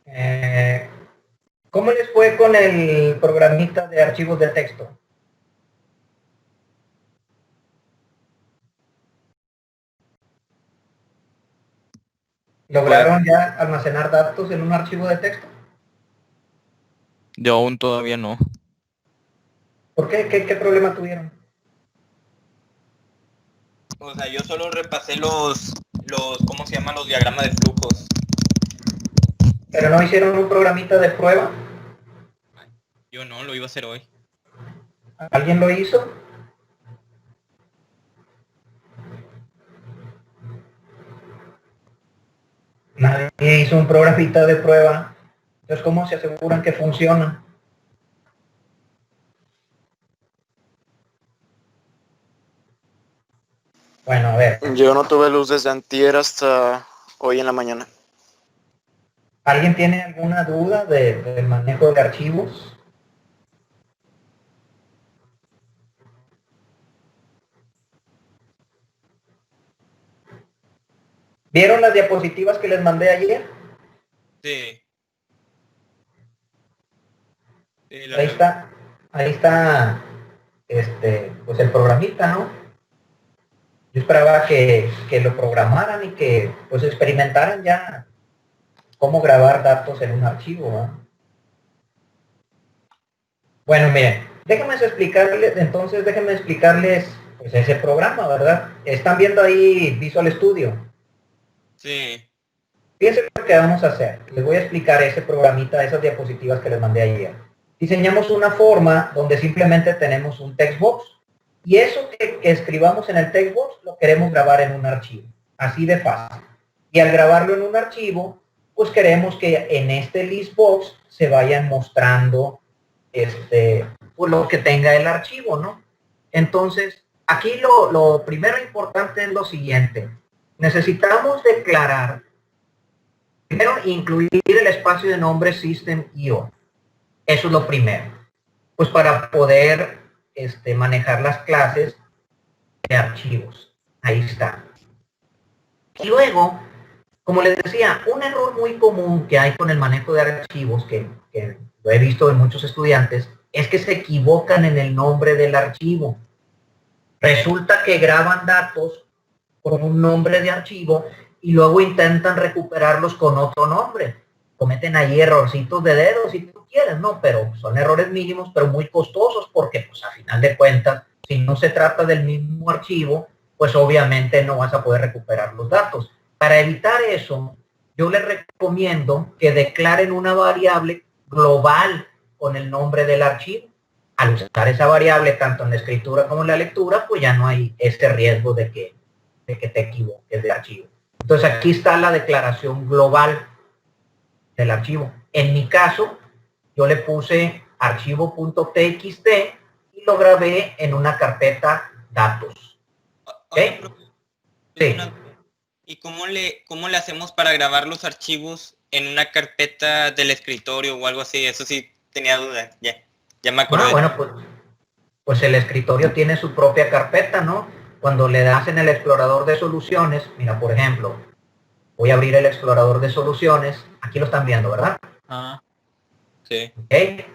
Eh, ¿Cómo les fue con el programita de archivos de texto? Pues ¿Lograron ya almacenar datos en un archivo de texto? yo aún todavía no. ¿Por qué? ¿Qué problema tuvieron? O sea, yo solo repasé ¿cómo se llaman? Los diagramas de flujos. ¿Pero no hicieron un programita de prueba? Yo no, lo iba a hacer hoy. ¿Alguien lo hizo? Nadie hizo un programita de prueba. Entonces, ¿cómo se aseguran que funciona? Bueno, a ver. Yo no tuve luz desde antier hasta hoy en la mañana. ¿Alguien tiene alguna duda del manejo de archivos? ¿Vieron las diapositivas que les mandé ayer? Sí. Ahí está, pues el programita, ¿no? Yo esperaba que lo programaran y que pues experimentaran ya cómo grabar datos en un archivo, ¿no? Bueno, miren, déjenme explicarles pues ese programa, ¿verdad? Están viendo ahí Visual Studio. Sí. Fíjense lo que vamos a hacer. Les voy a explicar ese programita, esas diapositivas que les mandé ayer. Diseñamos una forma donde simplemente tenemos un text box. Y eso que escribamos en el text box lo queremos grabar en un archivo. Así de fácil. Y al grabarlo en un archivo, pues queremos que en este list box se vayan mostrando pues lo que tenga el archivo, ¿no? Entonces, aquí lo primero importante es lo siguiente. Necesitamos declarar, primero, incluir el espacio de nombre System.io. Eso es lo primero. Pues para poder manejar las clases de archivos. Ahí está. Y luego, como les decía, un error muy común que hay con el manejo de archivos, que lo he visto en muchos estudiantes, es que se equivocan en el nombre del archivo. Resulta que graban datos con un nombre de archivo y luego intentan recuperarlos con otro nombre. Cometen ahí errorcitos de dedos si tú quieres, ¿no? Pero son errores mínimos, pero muy costosos porque, pues, a final de cuentas, si no se trata del mismo archivo, pues obviamente no vas a poder recuperar los datos. Para evitar eso, yo les recomiendo que declaren una variable global con el nombre del archivo. Al usar esa variable tanto en la escritura como en la lectura, pues ya no hay este riesgo de que te equivoques de archivo. Entonces aquí está la declaración global del archivo. En mi caso, yo le puse archivo.txt y lo grabé en una carpeta datos. ¿Okay? Sí. ¿Y cómo le hacemos para grabar los archivos en una carpeta del escritorio o algo así? Eso sí tenía duda. Ya me acordé. Bueno, pues el escritorio tiene su propia carpeta, ¿no? Cuando le das en el explorador de soluciones, mira, por ejemplo, voy a abrir el explorador de soluciones. Aquí lo están viendo, ¿verdad? Ah, sí. ¿Okay?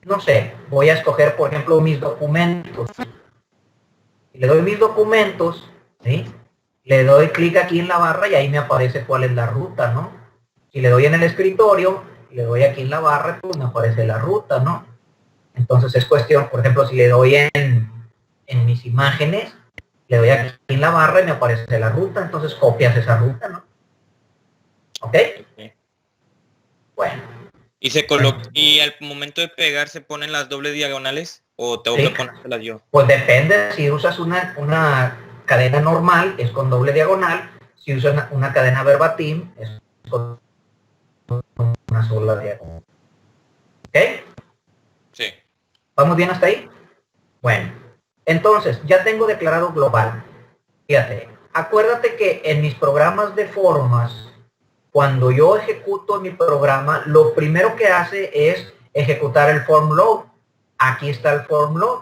No sé, voy a escoger, por ejemplo, mis documentos. Y le doy mis documentos, ¿sí? Le doy clic aquí en la barra y ahí me aparece cuál es la ruta, ¿no? Si le doy en el escritorio, le doy aquí en la barra, pues me aparece la ruta, ¿no? Entonces es cuestión, por ejemplo, si le doy en mis imágenes, le doy aquí en la barra y me aparece la ruta, entonces copias esa ruta, ¿no? ¿Ok? Bueno. ¿Y al momento de pegar se ponen las dobles diagonales o tengo que ponérselas yo? Pues depende, si usas una cadena normal, es con doble diagonal, si usas una cadena verbatim, es con una sola diagonal. ¿Ok? Sí. ¿Vamos bien hasta ahí? Bueno, entonces, ya tengo declarado global. Fíjate, acuérdate que en mis programas de formas, cuando yo ejecuto mi programa, lo primero que hace es ejecutar el form load. Aquí está el form load.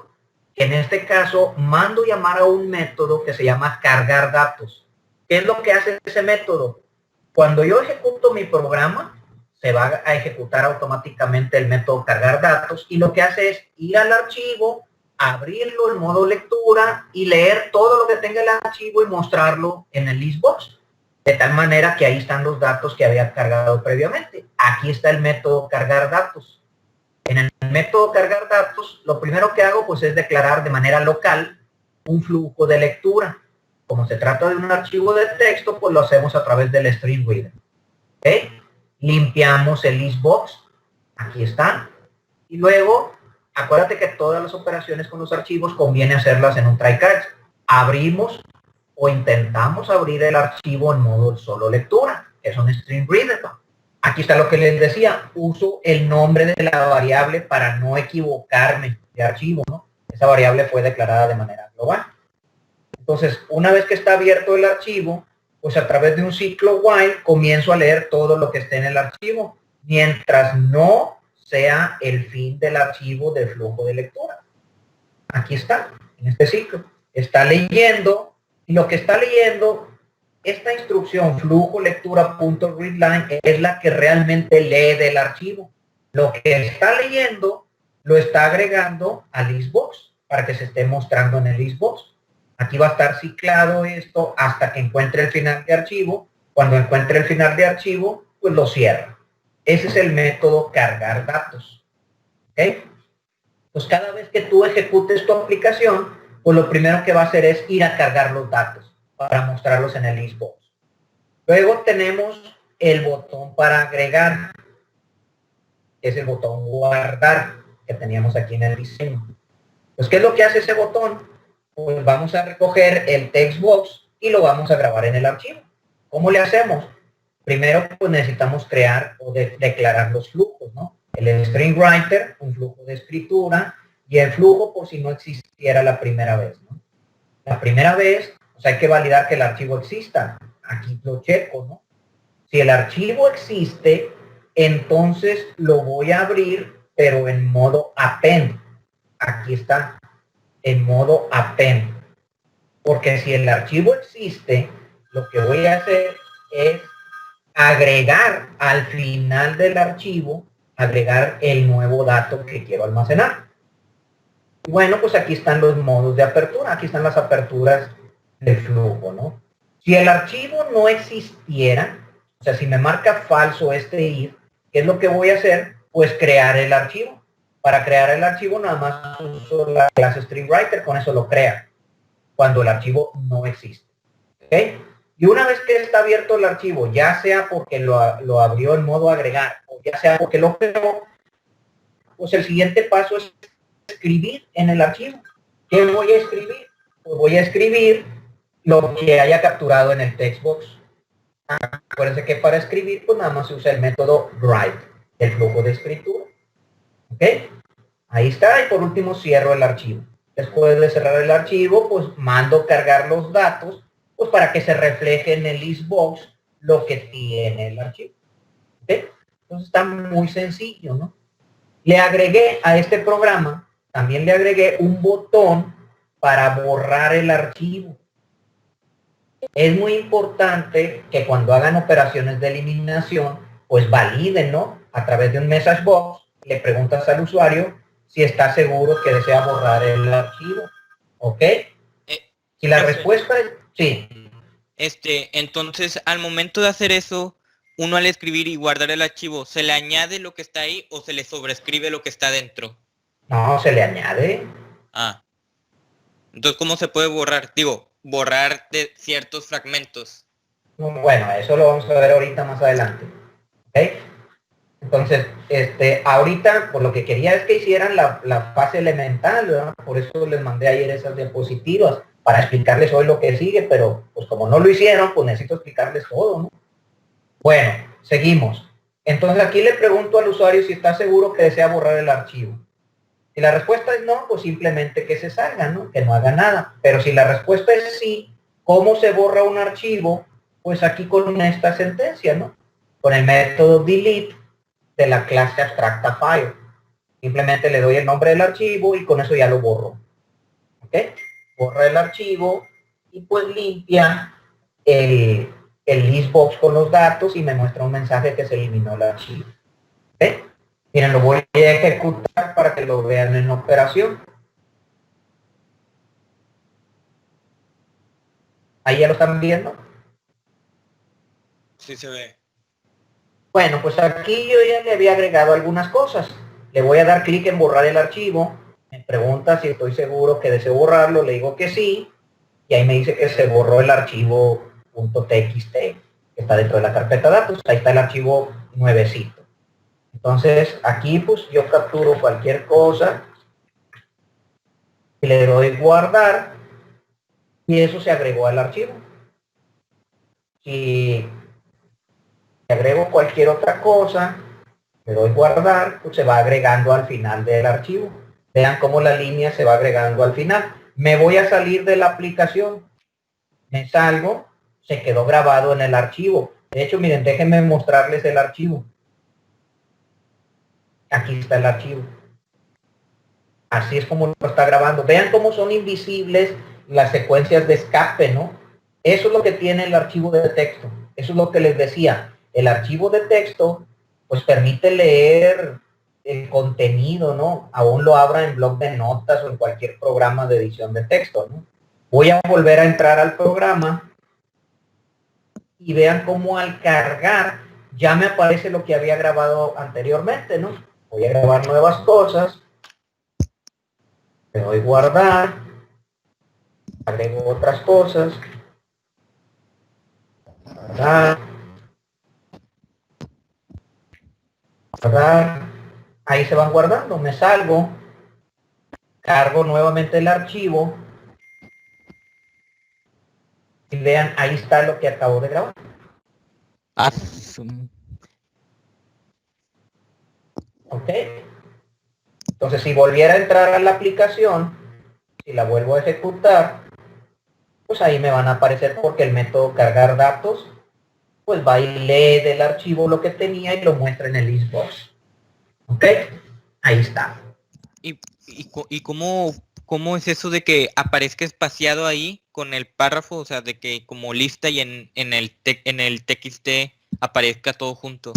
En este caso, mando llamar a un método que se llama cargar datos. ¿Qué es lo que hace ese método? Cuando yo ejecuto mi programa, se va a ejecutar automáticamente el método cargar datos y lo que hace es ir al archivo, abrirlo en modo lectura y leer todo lo que tenga el archivo y mostrarlo en el listbox. De tal manera que ahí están los datos que había cargado previamente. Aquí está el método cargar datos. En el método cargar datos, lo primero que hago pues es declarar de manera local un flujo de lectura. Como se trata de un archivo de texto, pues lo hacemos a través del string reader. ¿Okay? Limpiamos el listbox. Aquí está. Y luego, acuérdate que todas las operaciones con los archivos conviene hacerlas en un try catch. Abrimos o intentamos abrir el archivo en modo solo lectura, que es un string reader. Aquí está lo que les decía, uso el nombre de la variable para no equivocarme de archivo, ¿no? Esa variable fue declarada de manera global. Entonces, una vez que está abierto el archivo, pues a través de un ciclo while comienzo a leer todo lo que esté en el archivo, mientras no sea el fin del archivo del flujo de lectura. Aquí está, en este ciclo. Está leyendo. Y lo que está leyendo, esta instrucción flujo lectura.readline es la que realmente lee del archivo. Lo que está leyendo lo está agregando al listbox para que se esté mostrando en el listbox. Aquí va a estar ciclado esto hasta que encuentre el final de archivo. Cuando encuentre el final de archivo, pues lo cierra. Ese es el método cargar datos. ¿Ok? Pues cada vez que tú ejecutes tu aplicación, pues lo primero que va a hacer es ir a cargar los datos para mostrarlos en el listbox. Luego tenemos el botón para agregar, que es el botón guardar que teníamos aquí en el diseño. Pues, ¿qué es lo que hace ese botón? Pues vamos a recoger el textbox y lo vamos a grabar en el archivo. ¿Cómo le hacemos? Primero, pues necesitamos crear o declarar los flujos, ¿no? El string writer, un flujo de escritura, y el flujo por si no existiera la primera vez, ¿no? La primera vez, pues hay que validar que el archivo exista. Aquí lo checo, ¿no? Si el archivo existe, entonces lo voy a abrir, pero en modo append. Aquí está, en modo append. Porque si el archivo existe, lo que voy a hacer es agregar al final del archivo, agregar el nuevo dato que quiero almacenar. Bueno, pues aquí están los modos de apertura, aquí están las aperturas del flujo, ¿no? Si el archivo no existiera, o sea, si me marca falso este if, ¿qué es lo que voy a hacer? Pues crear el archivo. Para crear el archivo nada más uso la clase StringWriter, con eso lo crea, cuando el archivo no existe. ¿Ok? Y una vez que está abierto el archivo, ya sea porque lo abrió en modo agregar, o ya sea porque lo creó, pues el siguiente paso es escribir en el archivo. ¿Qué voy a escribir? Pues voy a escribir lo que haya capturado en el textbox. Acuérdense que para escribir, pues nada más se usa el método write, el flujo de escritura. ¿Ok? Ahí está, y por último cierro el archivo. Después de cerrar el archivo, pues mando cargar los datos, pues para que se refleje en el listbox lo que tiene el archivo. ¿Ok? Entonces está muy sencillo, ¿no? Le agregué a este programa, también le agregué un botón para borrar el archivo. Es muy importante que cuando hagan operaciones de eliminación, pues validen, ¿no? A través de un message box, le preguntas al usuario si está seguro que desea borrar el archivo. ¿Ok? Si la respuesta es sí. Entonces, al momento de hacer eso, uno al escribir y guardar el archivo, ¿se le añade lo que está ahí o se le sobrescribe lo que está dentro? No, se le añade. Ah. Entonces, ¿cómo se puede borrar? Digo, borrar de ciertos fragmentos. Bueno, eso lo vamos a ver ahorita más adelante. ¿Ok? Entonces, ahorita, por lo que quería es que hicieran la fase elemental, ¿verdad? Por eso les mandé ayer esas diapositivas, para explicarles hoy lo que sigue, pero pues como no lo hicieron, pues necesito explicarles todo, ¿no? Bueno, seguimos. Entonces aquí le pregunto al usuario si está seguro que desea borrar el archivo. Si la respuesta es no, pues simplemente que se salga, ¿no? Que no haga nada. Pero si la respuesta es sí, ¿cómo se borra un archivo? Pues aquí con esta sentencia, ¿no? Con el método delete de la clase abstracta file. Simplemente le doy el nombre del archivo y con eso ya lo borro. ¿Ok? Borra el archivo y pues limpia el el listbox con los datos y me muestra un mensaje que se eliminó el archivo. ¿Okay? Miren, lo voy a ejecutar para que lo vean en operación. Ahí ya lo están viendo. Sí se ve. Bueno, pues aquí yo ya le había agregado algunas cosas. Le voy a dar clic en borrar el archivo. Me pregunta si estoy seguro que deseo borrarlo. Le digo que sí. Y ahí me dice que se borró el archivo .txt que está dentro de la carpeta datos. Ahí está el archivo nuevecito. Entonces aquí pues yo capturo cualquier cosa y le doy guardar y eso se agregó al archivo. Si agrego cualquier otra cosa, le doy guardar, pues se va agregando al final del archivo. Vean cómo la línea se va agregando al final. Me voy a salir de la aplicación. Me salgo, se quedó grabado en el archivo. De hecho, miren, déjenme mostrarles el archivo. Aquí está el archivo. Así es como lo está grabando. Vean cómo son invisibles las secuencias de escape, ¿no? Eso es lo que tiene el archivo de texto. Eso es lo que les decía. El archivo de texto, pues permite leer el contenido, ¿no? Aún lo abra en bloc de notas o en cualquier programa de edición de texto, ¿no? Voy a volver a entrar al programa y vean cómo al cargar ya me aparece lo que había grabado anteriormente, ¿no? Voy a grabar nuevas cosas. Le doy guardar, agrego otras cosas, guardar, guardar, ahí se van guardando, me salgo, cargo nuevamente el archivo y vean, ahí está lo que acabo de grabar. Ok, entonces si volviera a entrar a la aplicación, si la vuelvo a ejecutar, pues ahí me van a aparecer porque el método cargar datos pues va y lee del archivo lo que tenía y lo muestra en el listbox. ¿Ok? Ahí está. ¿Y cómo es eso de que aparezca espaciado ahí con el párrafo? O sea, de que como lista y en el TXT aparezca todo junto.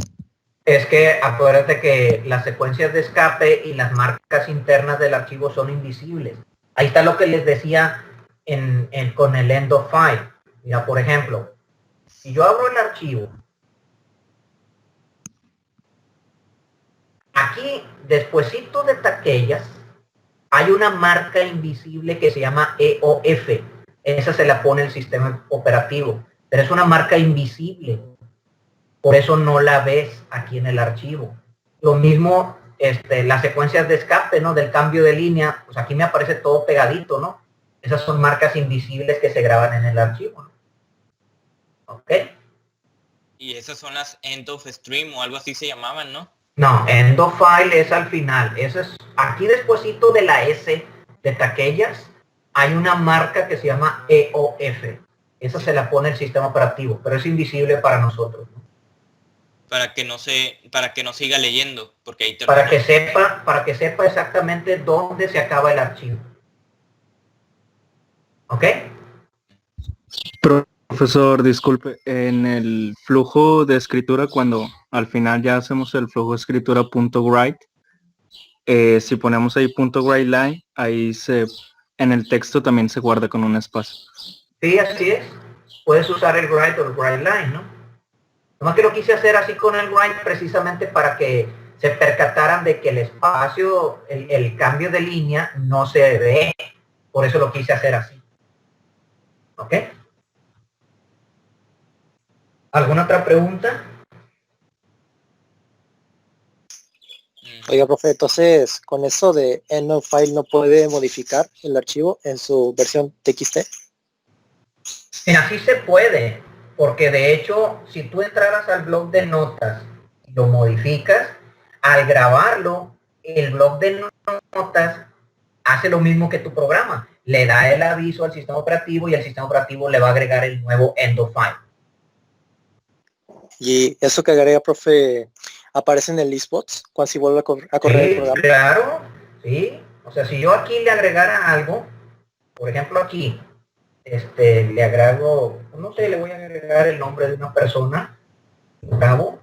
Es que acuérdate que las secuencias de escape y las marcas internas del archivo son invisibles. Ahí está lo que les decía con el end of file. Mira, por ejemplo, si yo abro el archivo, aquí, despuesito de taquillas, hay una marca invisible que se llama EOF. Esa se la pone el sistema operativo, pero es una marca invisible. Por eso no la ves aquí en el archivo. Lo mismo, las secuencias de escape, ¿no? Del cambio de línea, pues aquí me aparece todo pegadito, ¿no? Esas son marcas invisibles que se graban en el archivo, ¿no? ¿Ok? Y esas son las end of stream o algo así se llamaban, ¿no? No, end of file es al final. Eso es, aquí despuesito de la S de taquillas, hay una marca que se llama EOF. Esa se la pone el sistema operativo, pero es invisible para nosotros, ¿no? Para que no siga leyendo, porque ahí termina. Para que sepa exactamente dónde se acaba el archivo. ¿Ok? Profesor, disculpe, en el flujo de escritura, cuando al final ya hacemos el flujo de escritura .write, si ponemos ahí .writeLine, ahí en el texto también se guarda con un espacio. Sí, así es. Puedes usar el write o el writeLine, ¿no? Nomás que lo quise hacer así con el write precisamente para que se percataran de que el espacio, el cambio de línea no se ve. Por eso lo quise hacer así. ¿Ok? ¿Alguna otra pregunta? Oiga, profe, entonces con eso de end of file no puede modificar el archivo en su versión TXT. Mira, sí se puede, porque de hecho, si tú entraras al blog de notas y lo modificas, al grabarlo, el blog de notas hace lo mismo que tu programa. Le da el aviso al sistema operativo y el sistema operativo le va a agregar el nuevo end of file. Y eso que agrega, profe, aparece en el listbox cuando si vuelve a correr el programa. Claro, sí. O sea, si yo aquí le agregara algo, por ejemplo aquí, le agrego, no sé, le voy a agregar el nombre de una persona, grabo.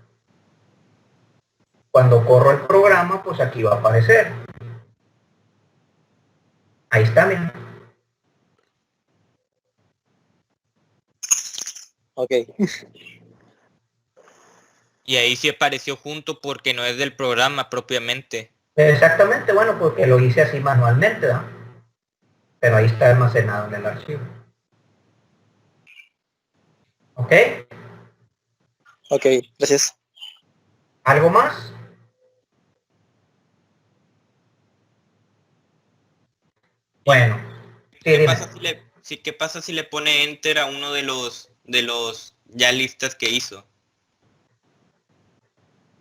Cuando corro el programa, pues aquí va a aparecer. Ahí está, miren. Ok. Y ahí sí apareció junto porque no es del programa propiamente. Exactamente, bueno, porque lo hice así manualmente, ¿verdad? Pero ahí está almacenado en el archivo. ¿Ok? Ok, gracias. ¿Algo más? Bueno, sí, ¿Qué dime. pasa qué pasa si le pone enter a uno de los ya listas que hizo?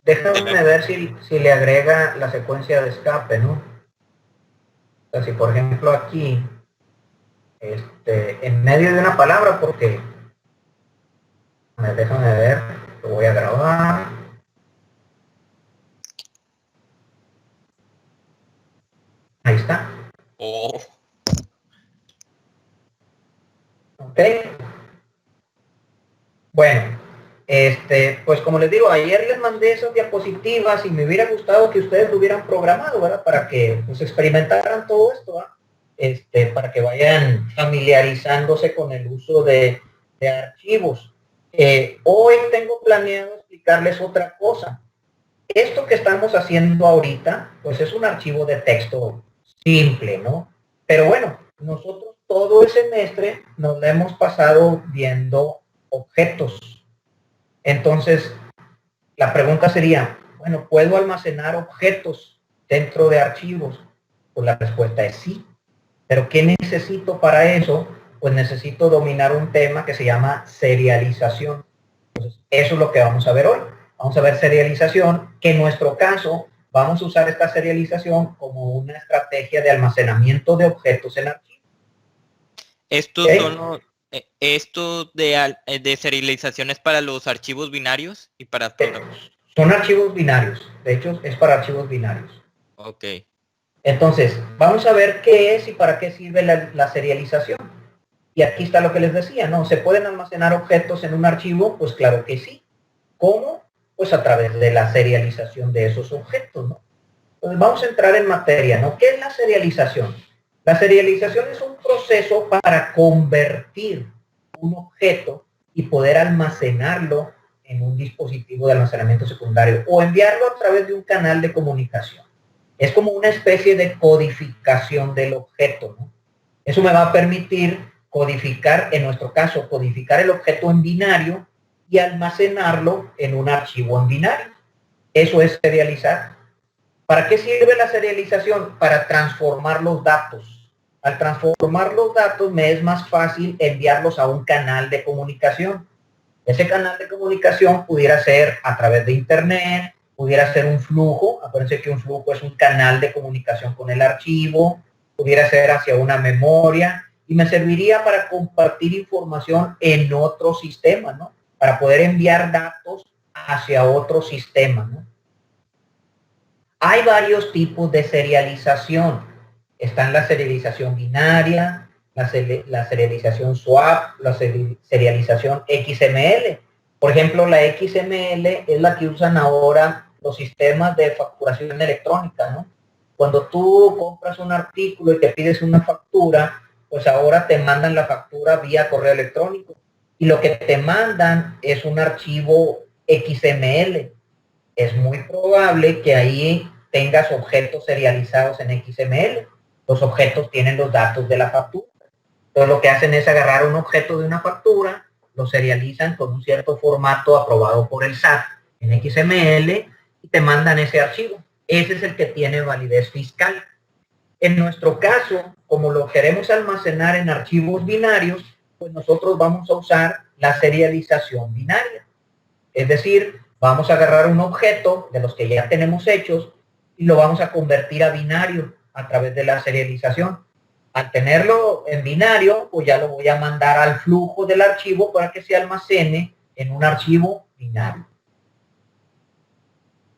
Déjame ver si le agrega la secuencia de escape, ¿no? O sea, si por ejemplo aquí, en medio de una palabra, porque déjame ver, lo voy a grabar. Ahí está. Oh, Ok. Bueno, pues como les digo, ayer les mandé esas diapositivas y me hubiera gustado que ustedes lo hubieran programado, ¿verdad? Para que pues experimentaran todo esto, ¿verdad? Para que vayan familiarizándose con el uso de archivos. Hoy tengo planeado explicarles otra cosa. Esto que estamos haciendo ahorita, pues es un archivo de texto simple, ¿no? Pero bueno, nosotros todo el semestre nos lo hemos pasado viendo objetos. Entonces, la pregunta sería, bueno, ¿puedo almacenar objetos dentro de archivos? Pues la respuesta es sí. Pero ¿qué necesito para eso? Pues necesito dominar un tema que se llama serialización. Entonces, eso es lo que vamos a ver hoy. Vamos a ver serialización, que en nuestro caso vamos a usar esta serialización como una estrategia de almacenamiento de objetos en archivos. estos ¿Okay? son esto de serialización es para los archivos binarios y para Son archivos binarios. De hecho, es para archivos binarios. Ok. Entonces, vamos a ver qué es y para qué sirve la serialización. Y aquí está lo que les decía, ¿no? ¿Se pueden almacenar objetos en un archivo? Pues claro que sí. ¿Cómo? Pues a través de la serialización de esos objetos, ¿no? Entonces vamos a entrar en materia, ¿no? ¿Qué es la serialización? La serialización es un proceso para convertir un objeto y poder almacenarlo en un dispositivo de almacenamiento secundario o enviarlo a través de un canal de comunicación. Es como una especie de codificación del objeto, ¿no? Eso me va a permitir codificar, en nuestro caso, codificar el objeto en binario y almacenarlo en un archivo en binario. Eso es serializar. ¿Para qué sirve la serialización? Para transformar los datos. Al transformar los datos me es más fácil enviarlos a un canal de comunicación. Ese canal de comunicación pudiera ser a través de internet, pudiera ser un flujo. Acuérdense que un flujo es un canal de comunicación con el archivo, pudiera ser hacia una memoria y me serviría para compartir información en otro sistema, ¿no? Para poder enviar datos hacia otro sistema, ¿no? Hay varios tipos de serialización. Están la serialización binaria, la serialización swap, la serialización XML. Por ejemplo, la XML es la que usan ahora los sistemas de facturación electrónica, ¿no? Cuando tú compras un artículo y te pides una factura, pues ahora te mandan la factura vía correo electrónico. Y lo que te mandan es un archivo XML. Es muy probable que ahí tengas objetos serializados en XML. Los objetos tienen los datos de la factura. Entonces lo que hacen es agarrar un objeto de una factura, lo serializan con un cierto formato aprobado por el SAT en XML y te mandan ese archivo. Ese es el que tiene validez fiscal. En nuestro caso, como lo queremos almacenar en archivos binarios, pues nosotros vamos a usar la serialización binaria. Es decir, vamos a agarrar un objeto de los que ya tenemos hechos y lo vamos a convertir a binario a través de la serialización. Al tenerlo en binario, pues ya lo voy a mandar al flujo del archivo para que se almacene en un archivo binario.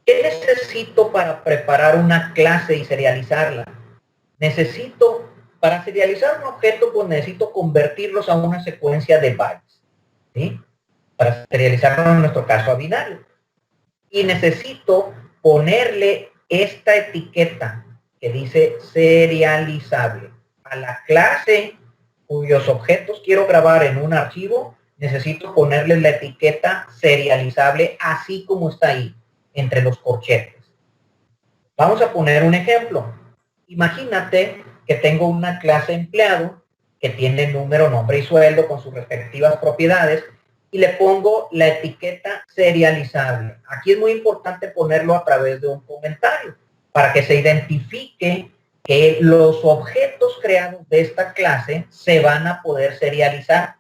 ¿Qué necesito para preparar una clase y serializarla? Necesito Para serializar un objeto, pues necesito convertirlos a una secuencia de bytes, ¿sí? Para serializarlo en nuestro caso a binario. Y necesito ponerle esta etiqueta que dice serializable a la clase cuyos objetos quiero grabar en un archivo. Necesito ponerle la etiqueta serializable así como está ahí, entre los corchetes. Vamos a poner un ejemplo. Imagínate que tengo una clase empleado que tiene número, nombre y sueldo con sus respectivas propiedades y le pongo la etiqueta serializable. Aquí es muy importante ponerlo a través de un comentario para que se identifique que los objetos creados de esta clase se van a poder serializar.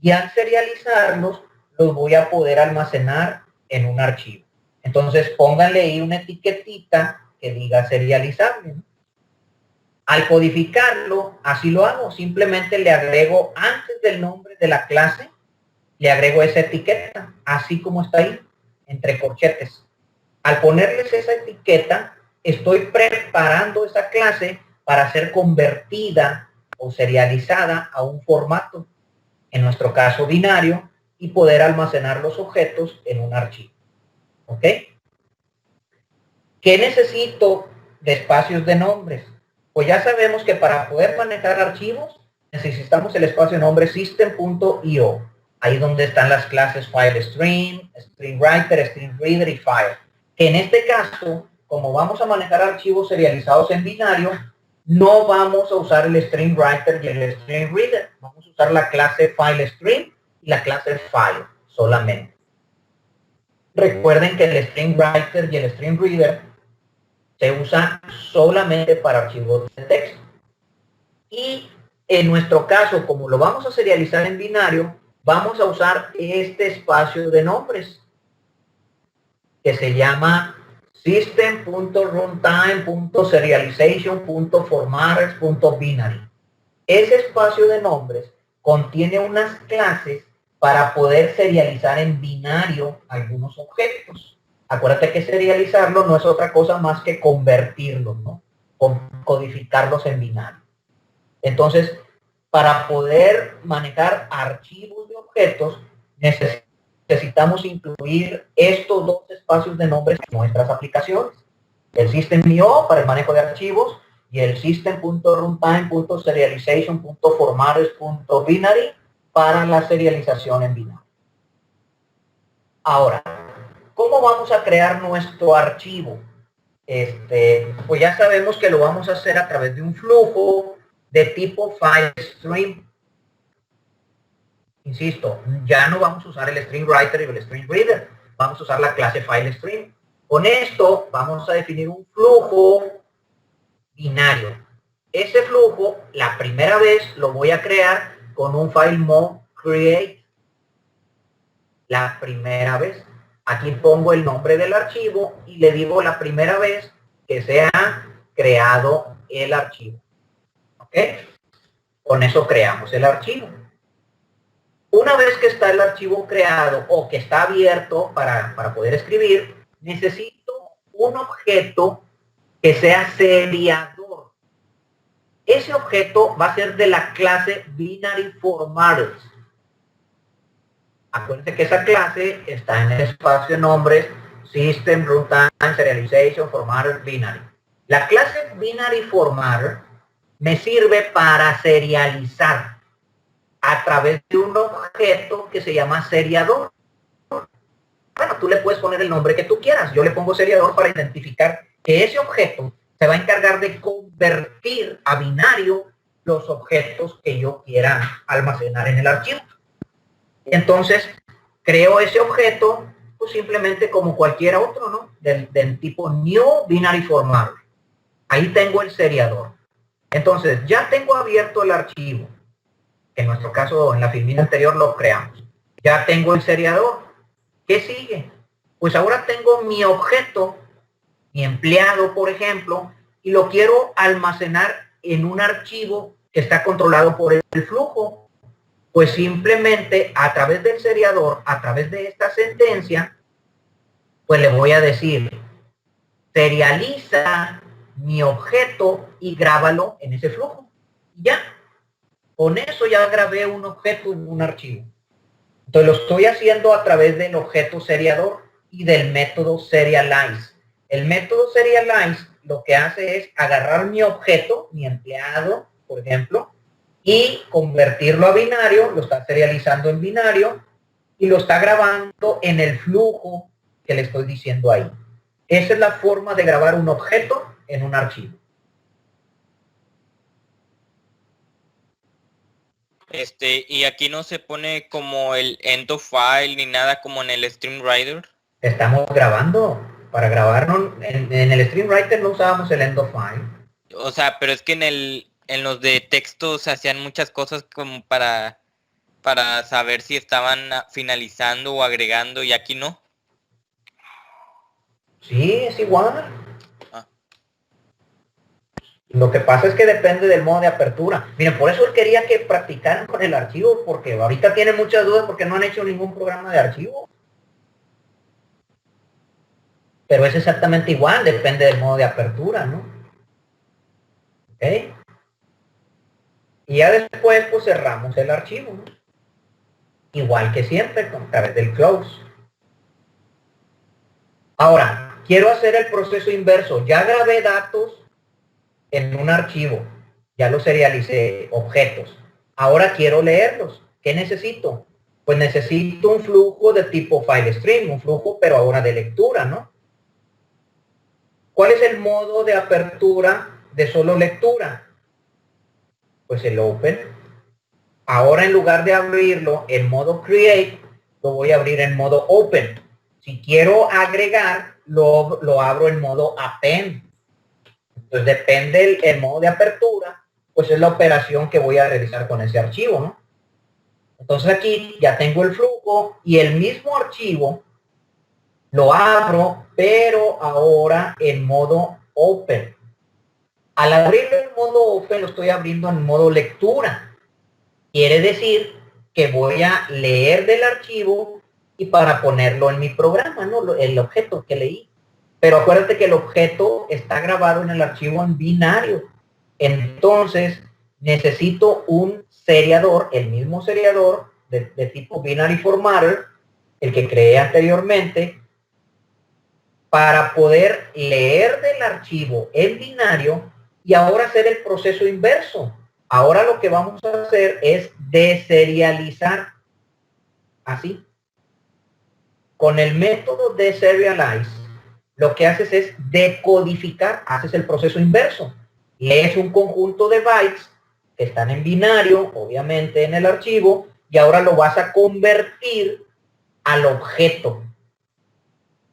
Y al serializarlos, los voy a poder almacenar en un archivo. Entonces, pónganle ahí una etiquetita que diga serializable. Al codificarlo, así lo hago. Simplemente le agrego antes del nombre de la clase, le agrego esa etiqueta, así como está ahí, entre corchetes. Al ponerles esa etiqueta, estoy preparando esa clase para ser convertida o serializada a un formato, en nuestro caso binario, y poder almacenar los objetos en un archivo. ¿Ok? ¿Qué necesito de espacios de nombres? Pues ya sabemos que para poder manejar archivos necesitamos el espacio de nombre system.io. Ahí donde están las clases FileStream, StreamWriter, StreamReader y File. Que en este caso, como vamos a manejar archivos serializados en binario, no vamos a usar el StreamWriter y el StreamReader. Vamos a usar la clase FileStream y la clase File solamente. Recuerden que el StreamWriter y el StreamReader se usa solamente para archivos de texto. Y en nuestro caso, como lo vamos a serializar en binario, vamos a usar este espacio de nombres que se llama system.runtime.serialization.formatters.binary. Ese espacio de nombres contiene unas clases para poder serializar en binario algunos objetos. Acuérdate que serializarlo no es otra cosa más que convertirlos, ¿no? Codificarlos en binario. Entonces, para poder manejar archivos de objetos, necesitamos incluir estos dos espacios de nombres en nuestras aplicaciones. El system.io para el manejo de archivos y el system.runtime.serialization.formatters.binary para la serialización en binario. Ahora, ¿cómo vamos a crear nuestro archivo? Pues ya sabemos que lo vamos a hacer a través de un flujo de tipo FileStream. Insisto, ya no vamos a usar el StreamWriter y el StreamReader. Vamos a usar la clase FileStream. Con esto vamos a definir un flujo binario. Ese flujo, la primera vez, lo voy a crear con un FileMod create. La primera vez. Aquí pongo el nombre del archivo y le digo la primera vez que se ha creado el archivo. ¿Ok? Con eso creamos el archivo. Una vez que está el archivo creado o que está abierto para poder escribir, necesito un objeto que sea seriador. Ese objeto va a ser de la clase Binary Formatters. Acuérdense que esa clase está en el espacio de nombres System, Runtime, Serialization, Formatter, Binary. La clase Binary Formatter me sirve para serializar a través de un objeto que se llama seriador. Bueno, tú le puedes poner el nombre que tú quieras. Yo le pongo seriador para identificar que ese objeto se va a encargar de convertir a binario los objetos que yo quiera almacenar en el archivo. Entonces, creo ese objeto pues simplemente como cualquier otro, ¿no? Del tipo New Binary Formatter. Ahí tengo el seriador. Entonces, ya tengo abierto el archivo. En nuestro caso, en la filmina anterior lo creamos. Ya tengo el seriador. ¿Qué sigue? Pues ahora tengo mi objeto, mi empleado, por ejemplo, y lo quiero almacenar en un archivo que está controlado por el flujo. Pues simplemente a través del seriador, a través de esta sentencia, pues le voy a decir, serializa mi objeto y grábalo en ese flujo. Ya, con eso ya grabé un objeto en un archivo. Entonces lo estoy haciendo a través del objeto seriador y del método serialize. El método serialize lo que hace es agarrar mi objeto, mi empleado, por ejemplo, y convertirlo a binario, lo está serializando en binario y lo está grabando en el flujo que le estoy diciendo ahí. Esa es la forma de grabar un objeto en un archivo. Y aquí no se pone como el end of file ni nada como en el StreamWriter. Estamos grabando. Para grabarlo en el StreamWriter no usábamos el end of file. O sea, pero es que en los de texto se hacían muchas cosas como para saber si estaban finalizando o agregando y aquí no. Sí, es igual. Ah. Lo que pasa es que depende del modo de apertura. Miren, por eso él quería que practicaran con el archivo, porque ahorita tienen muchas dudas porque no han hecho ningún programa de archivo. Pero es exactamente igual, depende del modo de apertura, ¿no? ¿Ok? Y ya después, pues cerramos el archivo, ¿no? Igual que siempre, a través del close. Ahora, quiero hacer el proceso inverso. Ya grabé datos en un archivo. Ya los serialicé, objetos. Ahora quiero leerlos. ¿Qué necesito? Pues necesito un flujo de tipo file stream, un flujo, pero ahora de lectura, ¿no? ¿Cuál es el modo de apertura de solo lectura? Pues el open. Ahora en lugar de abrirlo en modo create, lo voy a abrir en modo open. Si quiero agregar, lo abro en modo append. Entonces depende el modo de apertura, pues es la operación que voy a realizar con ese archivo, ¿no? Entonces aquí ya tengo el flujo y el mismo archivo lo abro, pero ahora en modo open. Al abrirlo en modo open, lo estoy abriendo en modo lectura. Quiere decir que voy a leer del archivo y para ponerlo en mi programa, ¿no? El objeto que leí. Pero acuérdate que el objeto está grabado en el archivo en binario. Entonces, necesito un seriador, el mismo seriador de tipo binary formatter, el que creé anteriormente, para poder leer del archivo en binario y ahora hacer el proceso inverso. Ahora lo que vamos a hacer es deserializar. Así. Con el método deserialize, lo que haces es decodificar, haces el proceso inverso. Lees un conjunto de bytes que están en binario, obviamente en el archivo, y ahora lo vas a convertir al objeto.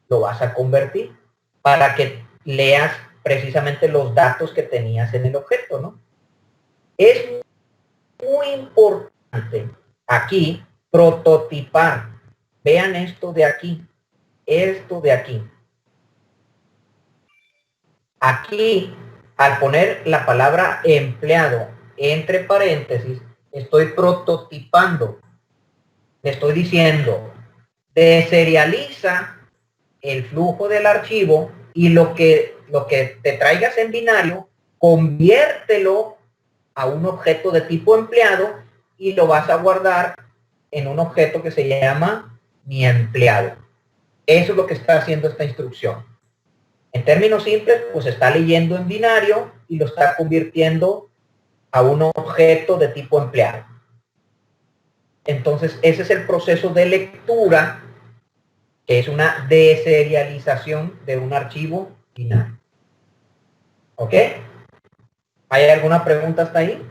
Lo vas a convertir para que leas precisamente los datos que tenías en el objeto, ¿no? Es muy importante aquí prototipar. Vean esto de aquí, esto de aquí. Aquí, al poner la palabra empleado entre paréntesis, estoy prototipando. Le estoy diciendo, deserializa el flujo del archivo y lo que te traigas en binario, conviértelo a un objeto de tipo empleado y lo vas a guardar en un objeto que se llama mi empleado. Eso es lo que está haciendo esta instrucción. En términos simples, pues está leyendo en binario y lo está convirtiendo a un objeto de tipo empleado. Entonces, ese es el proceso de lectura, que es una deserialización de un archivo binario. ¿Ok? ¿Hay alguna pregunta hasta ahí?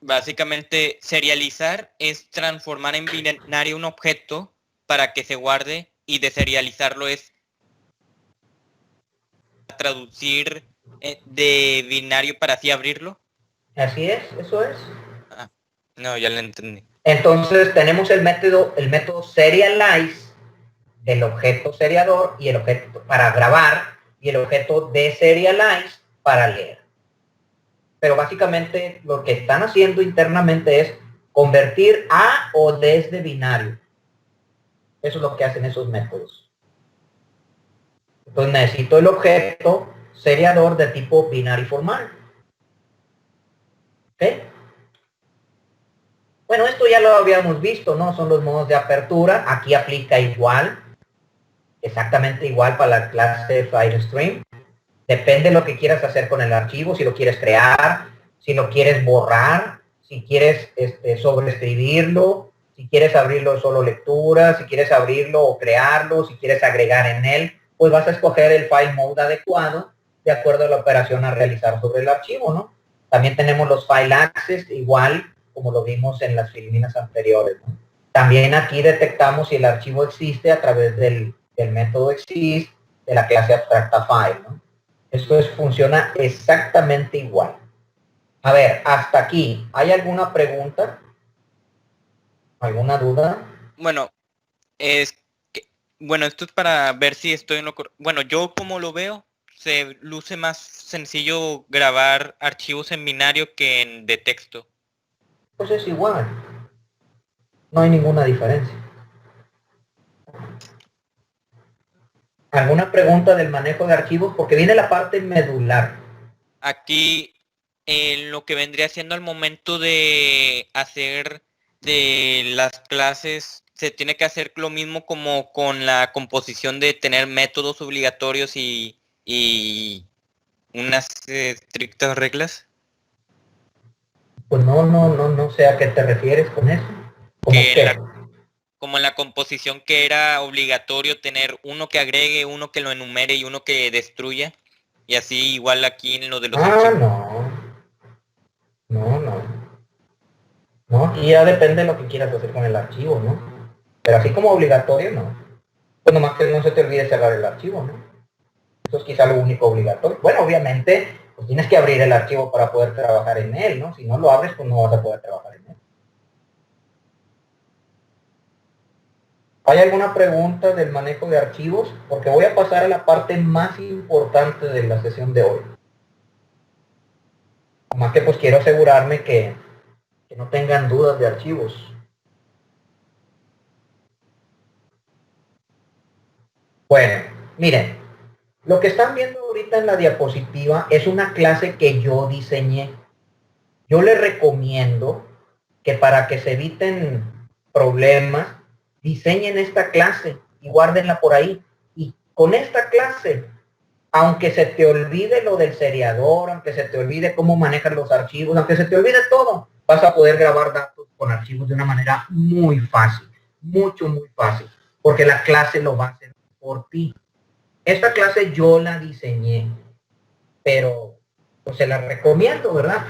Básicamente, serializar es transformar en binario un objeto para que se guarde y deserializarlo es traducir de binario para así abrirlo. Así es, eso es. Ah, no, ya lo entendí. Entonces tenemos el método serialize del objeto seriador y el objeto para grabar y el objeto deserialize para leer. Pero básicamente lo que están haciendo internamente es convertir a o desde binario. Eso es lo que hacen esos métodos. Entonces necesito el objeto seriador de tipo binario formal. Bueno, esto ya lo habíamos visto, ¿no? Son los modos de apertura. Aquí aplica igual, exactamente igual para la clase FileStream. Depende de lo que quieras hacer con el archivo, si lo quieres crear, si lo quieres borrar, si quieres sobreescribirlo, si quieres abrirlo solo lectura, si quieres abrirlo o crearlo, si quieres agregar en él, pues vas a escoger el file mode adecuado de acuerdo a la operación a realizar sobre el archivo, ¿no? También tenemos los file access, igual como lo vimos en las filminas anteriores, ¿no? También aquí detectamos si el archivo existe a través del método exist de la clase abstracta file, ¿no? Esto funciona exactamente igual. A ver, hasta aquí, ¿hay alguna pregunta? ¿Alguna duda? Bueno, bueno, esto es para ver si estoy en lo correcto. Bueno, yo como lo veo, se luce más sencillo grabar archivos en binario que de texto. Pues es igual. No hay ninguna diferencia. ¿Alguna pregunta del manejo de archivos? Porque viene la parte medular. Aquí, en lo que vendría siendo al momento de hacer de las clases, se tiene que hacer lo mismo como con la composición de tener métodos obligatorios y unas estrictas reglas. Pues no sé a qué te refieres con eso. ¿Cómo Que qué? como en la composición que era obligatorio tener uno que agregue, uno que lo enumere y uno que destruya. Y así igual aquí en lo de los archivos. No, y ya depende de lo que quieras hacer con el archivo, ¿no? Pero así como obligatorio, no. Pues nomás que no se te olvide cerrar el archivo, ¿no? Eso es quizá lo único obligatorio. Bueno, obviamente, pues tienes que abrir el archivo para poder trabajar en él, ¿no? Si no lo abres, pues no vas a poder trabajar en él. ¿Hay alguna pregunta del manejo de archivos? Porque voy a pasar a la parte más importante de la sesión de hoy. Más que pues quiero asegurarme que no tengan dudas de archivos. Bueno, miren, lo que están viendo ahorita en la diapositiva es una clase que yo diseñé. Yo les recomiendo que para que se eviten problemas, diseñen esta clase y guárdenla por ahí. Y con esta clase, aunque se te olvide lo del seriador, aunque se te olvide cómo manejan los archivos, aunque se te olvide todo, vas a poder grabar datos con archivos de una manera muy fácil, muy fácil, porque la clase lo va a hacer por ti. Esta clase yo la diseñé, pero pues, se la recomiendo, ¿verdad?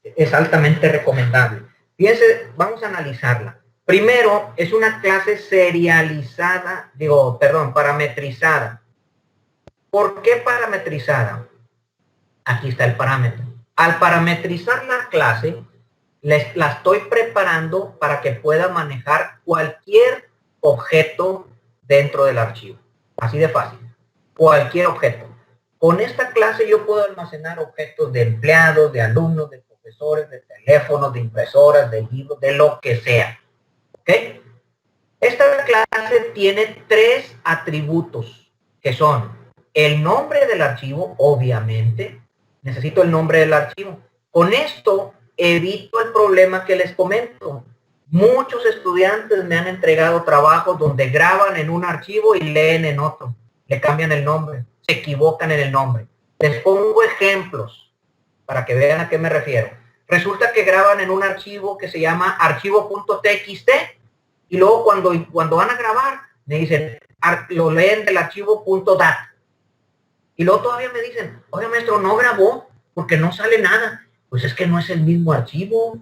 Es altamente recomendable. Fíjense, vamos a analizarla. Primero, es una clase parametrizada. ¿Por qué parametrizada? Aquí está el parámetro. Al parametrizar la clase, la estoy preparando para que pueda manejar cualquier objeto dentro del archivo. Así de fácil. Cualquier objeto. Con esta clase yo puedo almacenar objetos de empleados, de alumnos, de profesores, de teléfonos, de impresoras, de libros, de lo que sea. ¿Ok? Esta clase tiene 3 atributos que son el nombre del archivo, obviamente. Necesito el nombre del archivo. Con esto evito el problema que les comento. Muchos estudiantes me han entregado trabajos donde graban en un archivo y leen en otro. Le cambian el nombre, se equivocan en el nombre. Les pongo ejemplos para que vean a qué me refiero. Resulta que graban en un archivo que se llama archivo.txt y luego cuando van a grabar me dicen, lo leen del archivo .dat. Y luego todavía me dicen, oye maestro, no grabó porque no sale nada. Pues es que no es el mismo archivo.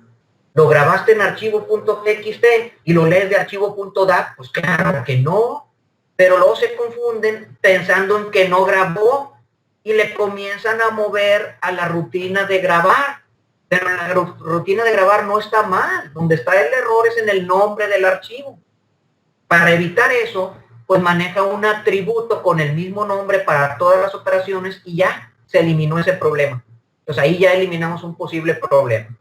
Lo grabaste en archivo.txt y lo lees de archivo.dat. Pues claro que no. Pero luego se confunden pensando en que no grabó y le comienzan a mover a la rutina de grabar. Pero la rutina de grabar no está mal. Donde está el error es en el nombre del archivo. Para evitar eso, pues maneja un atributo con el mismo nombre para todas las operaciones y ya se eliminó ese problema. Entonces ahí ya eliminamos un posible problema.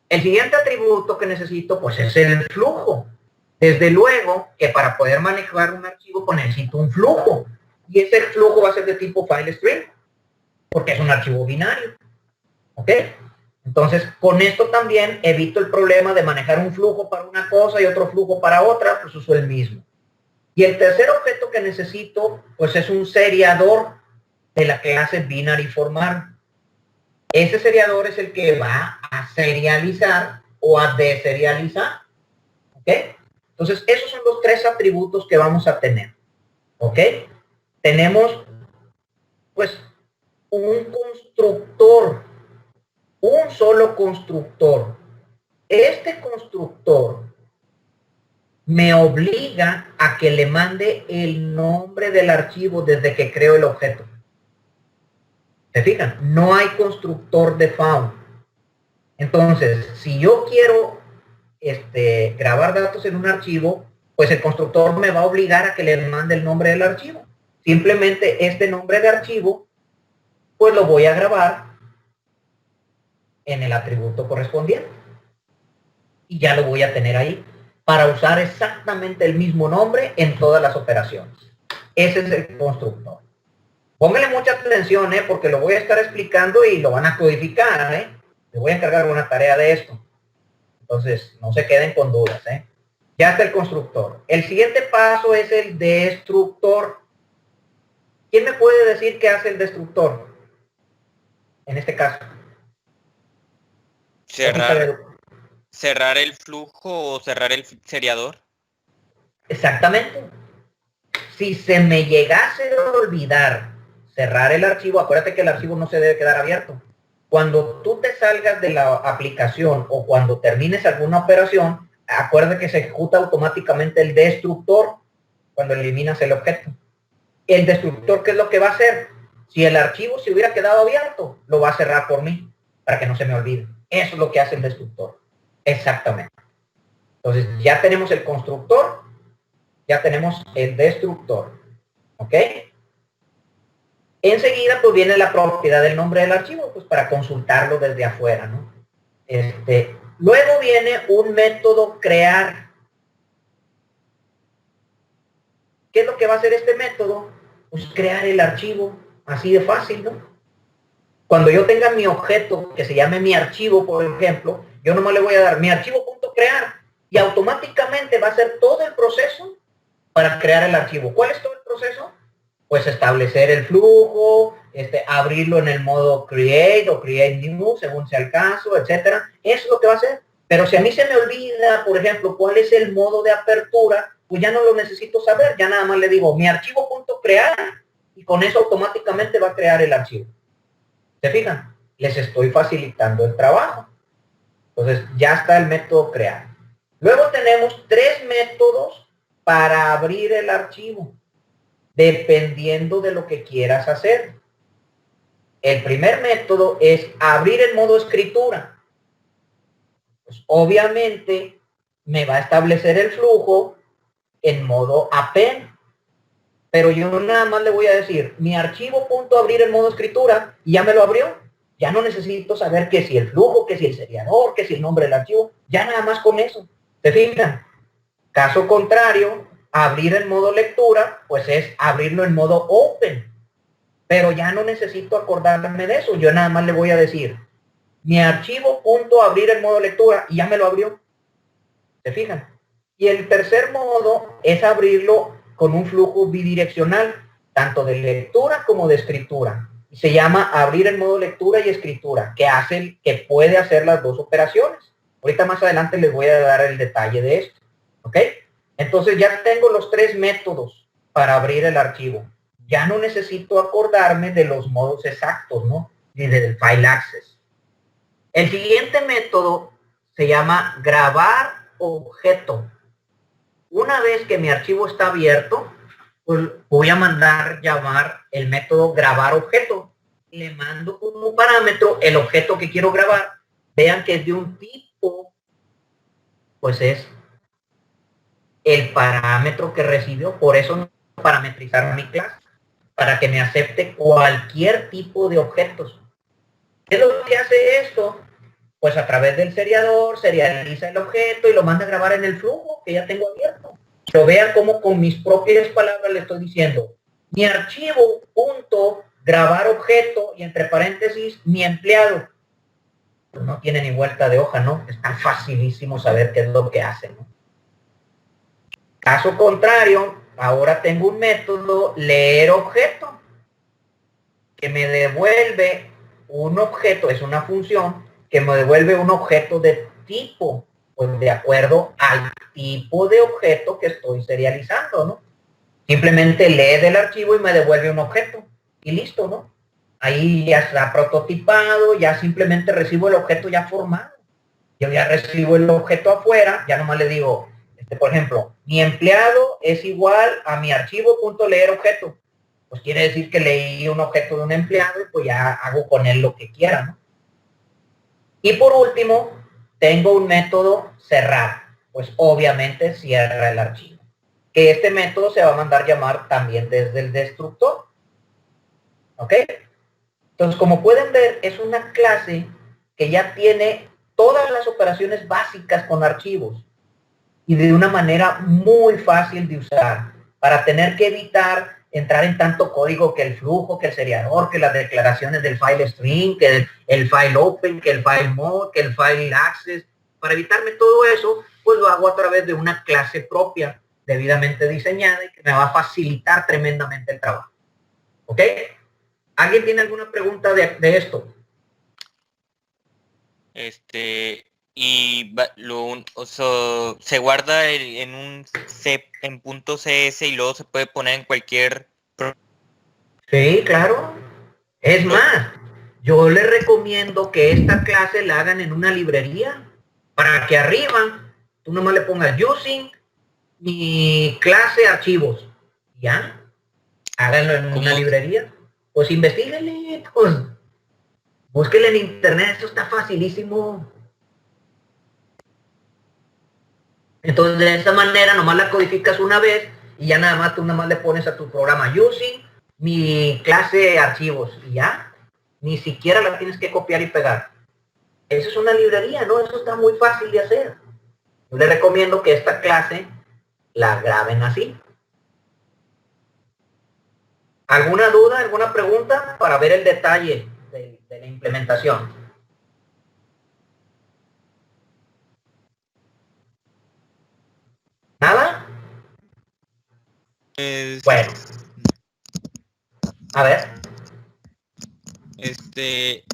El siguiente atributo que necesito pues es el flujo. Desde luego que para poder manejar un archivo pues necesito un flujo. Y ese flujo va a ser de tipo FileStream, porque es un archivo binario. ¿Ok? Entonces, con esto también evito el problema de manejar un flujo para una cosa y otro flujo para otra, pues uso el mismo. Y el tercer objeto que necesito, pues es un seriador de la clase binary formal. Ese seriador es el que va a serializar o a deserializar. ¿Ok? Entonces, esos son los tres atributos que vamos a tener. ¿Ok? Tenemos, pues, un constructor, un solo constructor. Este constructor me obliga a que le mande el nombre del archivo desde que creo el objeto. ¿Se fijan? No hay constructor default. Entonces, si yo quiero grabar datos en un archivo, pues el constructor me va a obligar a que le mande el nombre del archivo. Simplemente este nombre de archivo, pues lo voy a grabar en el atributo correspondiente. Y ya lo voy a tener ahí para usar exactamente el mismo nombre en todas las operaciones. Ese es el constructor. Pónganle mucha atención, porque lo voy a estar explicando y lo van a codificar, Les voy a encargar una tarea de esto. Entonces, no se queden con dudas, Ya está el constructor. El siguiente paso es el destructor. ¿Quién me puede decir qué hace el destructor? En este caso. Cerrar el flujo o cerrar el seriador. Exactamente. Si se me llegase a olvidar cerrar el archivo, acuérdate que el archivo no se debe quedar abierto. Cuando tú te salgas de la aplicación o cuando termines alguna operación, acuérdate que se ejecuta automáticamente el destructor cuando eliminas el objeto. El destructor, ¿qué es lo que va a hacer? Si el archivo se hubiera quedado abierto, lo va a cerrar por mí, para que no se me olvide. Eso es lo que hace el destructor. Exactamente. Entonces, ya tenemos el constructor, ya tenemos el destructor. ¿Ok? Enseguida, pues viene la propiedad del nombre del archivo, pues para consultarlo desde afuera, ¿no? Luego viene un método crear. ¿Qué es lo que va a hacer este método? Pues crear el archivo, así de fácil, ¿no? Cuando yo tenga mi objeto que se llame mi archivo, por ejemplo, yo nomás le voy a dar mi archivo.crear y automáticamente va a hacer todo el proceso para crear el archivo. ¿Cuál es todo el proceso? Pues establecer el flujo, abrirlo en el modo create o create new, según sea el caso, etcétera. Eso es lo que va a hacer. Pero si a mí se me olvida, por ejemplo, cuál es el modo de apertura, pues ya no lo necesito saber. Ya nada más le digo mi archivo.crear y con eso automáticamente va a crear el archivo. ¿Se fijan? Les estoy facilitando el trabajo. Entonces ya está el método crear. Luego tenemos tres métodos para abrir el archivo, dependiendo de lo que quieras hacer. El primer método es abrir en modo escritura. Pues obviamente me va a establecer el flujo en modo append. Pero yo nada más le voy a decir mi archivo.abrir en modo escritura y ya me lo abrió. Ya no necesito saber que si el flujo, que si el seriador, que si el nombre del archivo. Ya nada más con eso. ¿Se fijan? Caso contrario, abrir en modo lectura, pues es abrirlo en modo open. Pero ya no necesito acordarme de eso. Yo nada más le voy a decir mi archivo.abrir en modo lectura y ya me lo abrió. ¿Se fijan? Y el tercer modo es abrirlo con un flujo bidireccional, tanto de lectura como de escritura. Y se llama abrir en modo lectura y escritura, que puede hacer las dos operaciones. Ahorita más adelante les voy a dar el detalle de esto. ¿Ok? Entonces ya tengo los tres métodos para abrir el archivo. Ya no necesito acordarme de los modos exactos, ¿no? Ni del file access. El siguiente método se llama grabar objeto. Una vez que mi archivo está abierto, pues voy a mandar llamar el método grabar objeto. Le mando como parámetro el objeto que quiero grabar. Vean que es de un tipo, pues es el parámetro que recibió. Por eso parametrizar mi clase, para que me acepte cualquier tipo de objetos. ¿Qué es lo que hace esto? Pues a través del seriador, serializa el objeto y lo manda a grabar en el flujo que ya tengo abierto. Pero vean cómo con mis propias palabras le estoy diciendo, mi archivo punto grabar objeto y entre paréntesis mi empleado. pues no tiene ni vuelta de hoja, ¿no? Es tan facilísimo saber qué es lo que hacen, ¿no? Caso contrario, ahora tengo un método leer objeto que me devuelve un objeto, es una función que me devuelve un objeto de tipo, pues de acuerdo al tipo de objeto que estoy serializando, ¿no? Simplemente lee del archivo y me devuelve un objeto y listo, ¿no? Ahí ya está prototipado, ya simplemente recibo el objeto ya formado. Yo ya recibo el objeto afuera, ya nomás le digo, por ejemplo, mi empleado es igual a mi archivo.leer objeto. Pues quiere decir que leí un objeto de un empleado y pues ya hago con él lo que quiera, ¿no? Y por último, tengo un método cerrar. Pues obviamente cierra el archivo. Que este método se va a mandar llamar también desde el destructor. ¿Ok? Entonces, como pueden ver, es una clase que ya tiene todas las operaciones básicas con archivos y de una manera muy fácil de usar para tener que evitar entrar en tanto código, que el flujo, que el seriador, que las declaraciones del file string, que el file open, que el file mode, que el file access. Para evitarme todo eso, pues lo hago a través de una clase propia debidamente diseñada y que me va a facilitar tremendamente el trabajo. ¿Ok? ¿Alguien tiene alguna pregunta de esto? Y se guarda en un en .cs y luego se puede poner en cualquier... Sí, claro. Es más, yo les recomiendo que esta clase la hagan en una librería para que arriba tú nomás le pongas using mi clase archivos. ¿Ya? Háganlo en una librería. Pues investiguenle, pues búsquenle en internet, eso está facilísimo. Entonces de esta manera nomás la codificas una vez y ya nada más tú nada más le pones a tu programa using mi clase archivos y ya. Ni siquiera la tienes que copiar y pegar. Eso es una librería, ¿no? Eso está muy fácil de hacer. Yo les recomiendo que esta clase la graben así. ¿Alguna duda, alguna pregunta para ver el detalle de la implementación? ¿Nada? Bueno. A ver.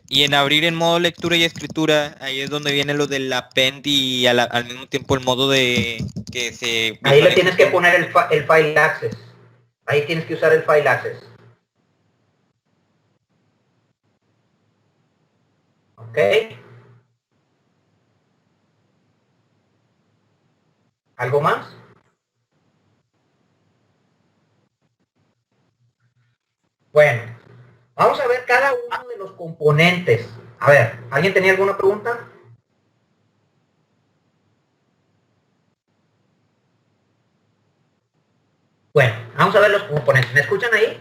Y en abrir en modo lectura y escritura, ahí es donde viene lo del append y al mismo tiempo el modo de que se... Ahí le tienes que poner el file access. Ahí tienes que usar el file access. ¿Ok? ¿Algo más? Bueno, vamos a ver cada uno de los componentes. A ver, ¿alguien tenía alguna pregunta? Bueno, vamos a ver los componentes. ¿Me escuchan ahí?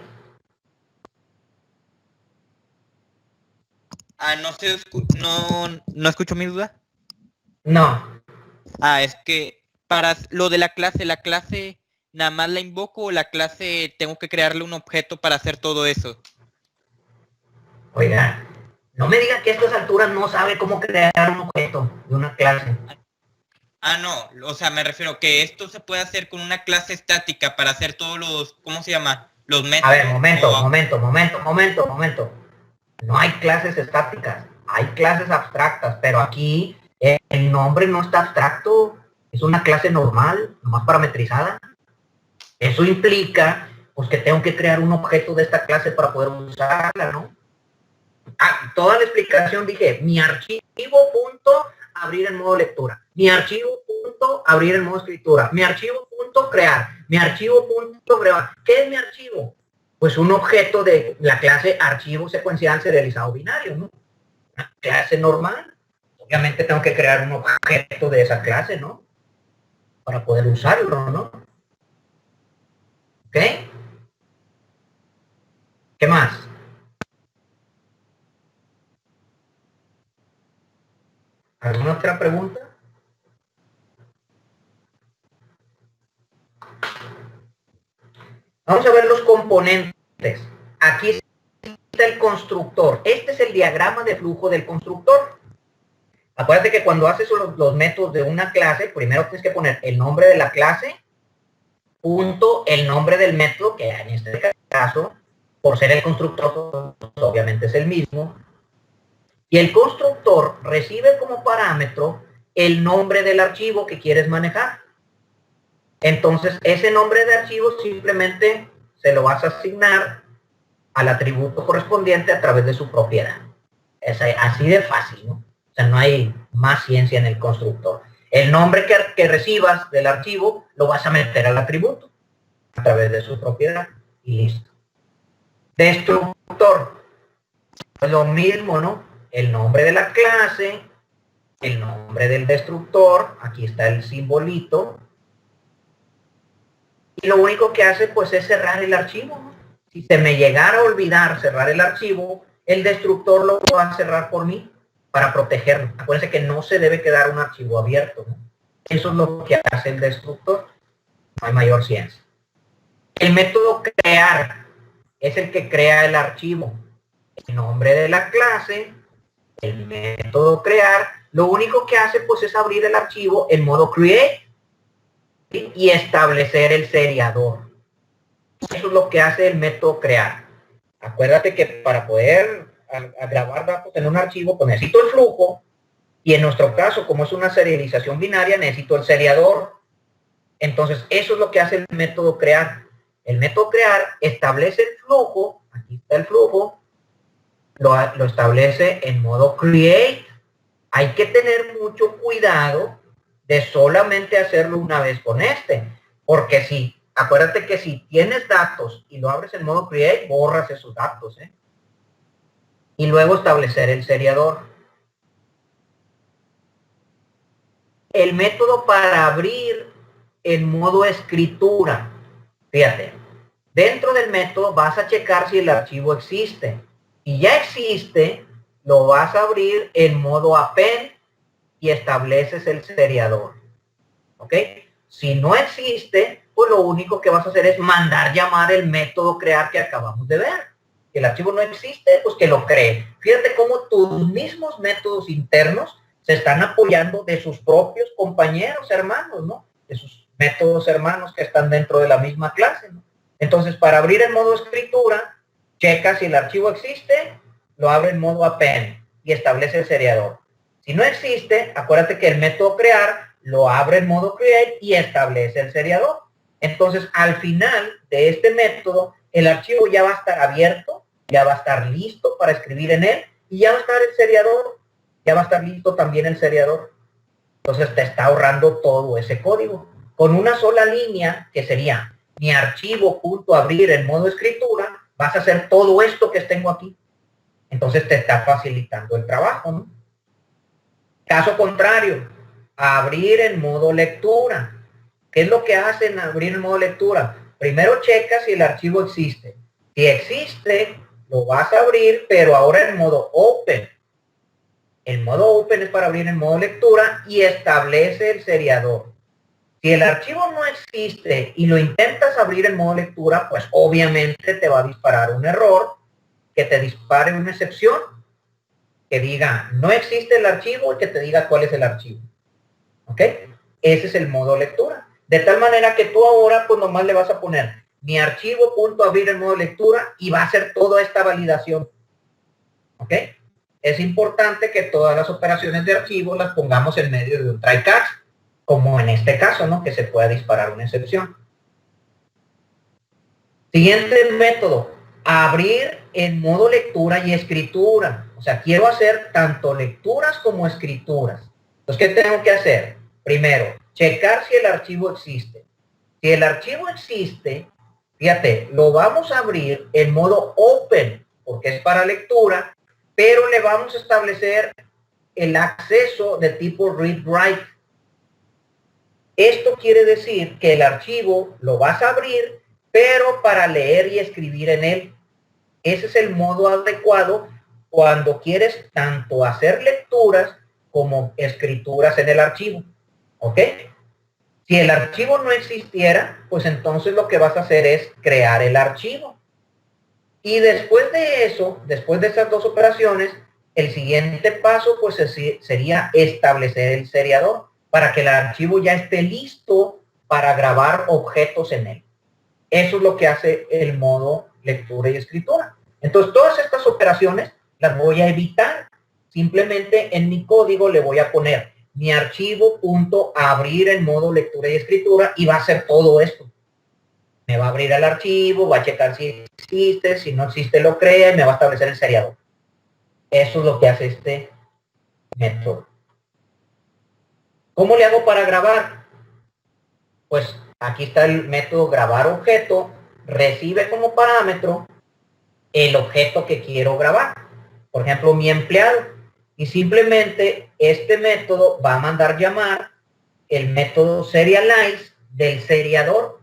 ¿No escucho mi duda? No. Es que para lo de la clase nada más la invoco o la clase tengo que crearle un objeto para hacer todo eso. Oiga, no me diga que a estas alturas no sabe cómo crear un objeto de una clase. No, o sea, me refiero que esto se puede hacer con una clase estática para hacer todos los, ¿cómo se llama? Los métodos. A ver, momento. No hay clases estáticas, hay clases abstractas, pero aquí el nombre no está abstracto, es una clase normal, nomás parametrizada. Eso implica, pues, que tengo que crear un objeto de esta clase para poder usarla, ¿no? Toda la explicación dije, mi archivo punto abrir en modo lectura, mi archivo punto abrir en modo escritura, mi archivo punto crear, mi archivo punto crear. ¿Qué es mi archivo? Pues un objeto de la clase archivo secuencial serializado binario, ¿no? Una clase normal. Obviamente tengo que crear un objeto de esa clase, ¿no? Para poder usarlo, ¿no? ¿Ok? ¿Qué más? ¿Alguna otra pregunta? Vamos a ver los componentes. Aquí está el constructor. Este es el diagrama de flujo del constructor. Acuérdate que cuando haces los métodos de una clase, primero tienes que poner el nombre de la clase, punto, el nombre del método, que en este caso, por ser el constructor, obviamente es el mismo, y el constructor recibe como parámetro el nombre del archivo que quieres manejar. Entonces, ese nombre de archivo simplemente se lo vas a asignar al atributo correspondiente a través de su propiedad. Es así de fácil, ¿no? O sea, no hay más ciencia en el constructor. El nombre que recibas del archivo lo vas a meter al atributo a través de su propiedad y listo. Destructor, pues lo mismo, ¿no? El nombre de la clase, el nombre del destructor, aquí está el simbolito, y lo único que hace pues es cerrar el archivo, ¿no? Si se me llegara a olvidar cerrar el archivo, el destructor lo va a cerrar por mí para protegerlo. Acuérdense que no se debe quedar un archivo abierto, ¿no? Eso es lo que hace el destructor. No hay mayor ciencia. El método crear es el que crea el archivo. El nombre de la clase, el método crear, lo único que hace pues es abrir el archivo en modo create y establecer el seriador. Eso es lo que hace el método crear. Acuérdate que para poder grabar datos en un archivo, pues necesito el flujo, y en nuestro caso, como es una serialización binaria, necesito el seriador. Entonces, eso es lo que hace el método crear. El método crear establece el flujo, aquí está el flujo, lo establece en modo create. Hay que tener mucho cuidado de solamente hacerlo una vez con este, porque si, acuérdate que si tienes datos y lo abres en modo create, borras esos datos, ¿eh? Y luego establecer el seriador. El método para abrir en modo escritura. Fíjate, dentro del método vas a checar si el archivo existe. Si ya existe, lo vas a abrir en modo append y estableces el seriador. ¿Ok? Si no existe, pues lo único que vas a hacer es mandar llamar el método crear que acabamos de ver. Si el archivo no existe, pues que lo cree. Fíjate cómo tus mismos métodos internos se están apoyando de sus propios compañeros hermanos, ¿no? De sus métodos hermanos que están dentro de la misma clase, ¿no? Entonces, para abrir en modo escritura, checa si el archivo existe, lo abre en modo append y establece el seriador. Si no existe, acuérdate que el método crear lo abre en modo create y establece el seriador. Entonces, al final de este método, el archivo ya va a estar abierto, ya va a estar listo para escribir en él y ya va a estar el seriador, ya va a estar listo también el seriador. Entonces te está ahorrando todo ese código. Con una sola línea, que sería mi archivo.abrir en modo escritura, vas a hacer todo esto que tengo aquí. Entonces te está facilitando el trabajo, ¿no? Caso contrario, abrir en modo lectura. ¿Qué es lo que hacen abrir en modo lectura? Primero checa si el archivo existe. Si existe, lo vas a abrir, pero ahora en modo open. El modo open es para abrir en modo lectura y establece el seriador. Si el archivo no existe y lo intentas abrir en modo lectura, pues obviamente te va a disparar un error, que te dispare una excepción, que diga no existe el archivo y que te diga cuál es el archivo. ¿Ok? Ese es el modo lectura. De tal manera que tú ahora pues nomás le vas a poner mi archivo.abrir en modo lectura y va a hacer toda esta validación. ¿Ok? Es importante que todas las operaciones de archivo las pongamos en medio de un try catch, como en este caso, ¿no? Que se pueda disparar una excepción. Siguiente método, abrir en modo lectura y escritura. O sea, quiero hacer tanto lecturas como escrituras. Entonces, ¿qué tengo que hacer? Primero, checar si el archivo existe. Si el archivo existe, fíjate, lo vamos a abrir en modo open, porque es para lectura, pero le vamos a establecer el acceso de tipo read-write. Esto quiere decir que el archivo lo vas a abrir, pero para leer y escribir en él. Ese es el modo adecuado cuando quieres tanto hacer lecturas como escrituras en el archivo. ¿Ok? Si el archivo no existiera, pues entonces lo que vas a hacer es crear el archivo. Y después de eso, después de esas dos operaciones, el siguiente paso pues sería establecer el seriador para que el archivo ya esté listo para grabar objetos en él. Eso es lo que hace el modo lectura y escritura. Entonces, todas estas operaciones las voy a evitar. Simplemente en mi código le voy a poner mi archivo.abrir en modo lectura y escritura y va a hacer todo esto. Me va a abrir el archivo, va a checar si existe, si no existe lo crea y me va a establecer el seriador. Eso es lo que hace este método. ¿Cómo le hago para grabar? Pues aquí está el método grabar objeto, recibe como parámetro el objeto que quiero grabar. Por ejemplo, mi empleado. Y simplemente este método va a mandar llamar el método serialize del seriador.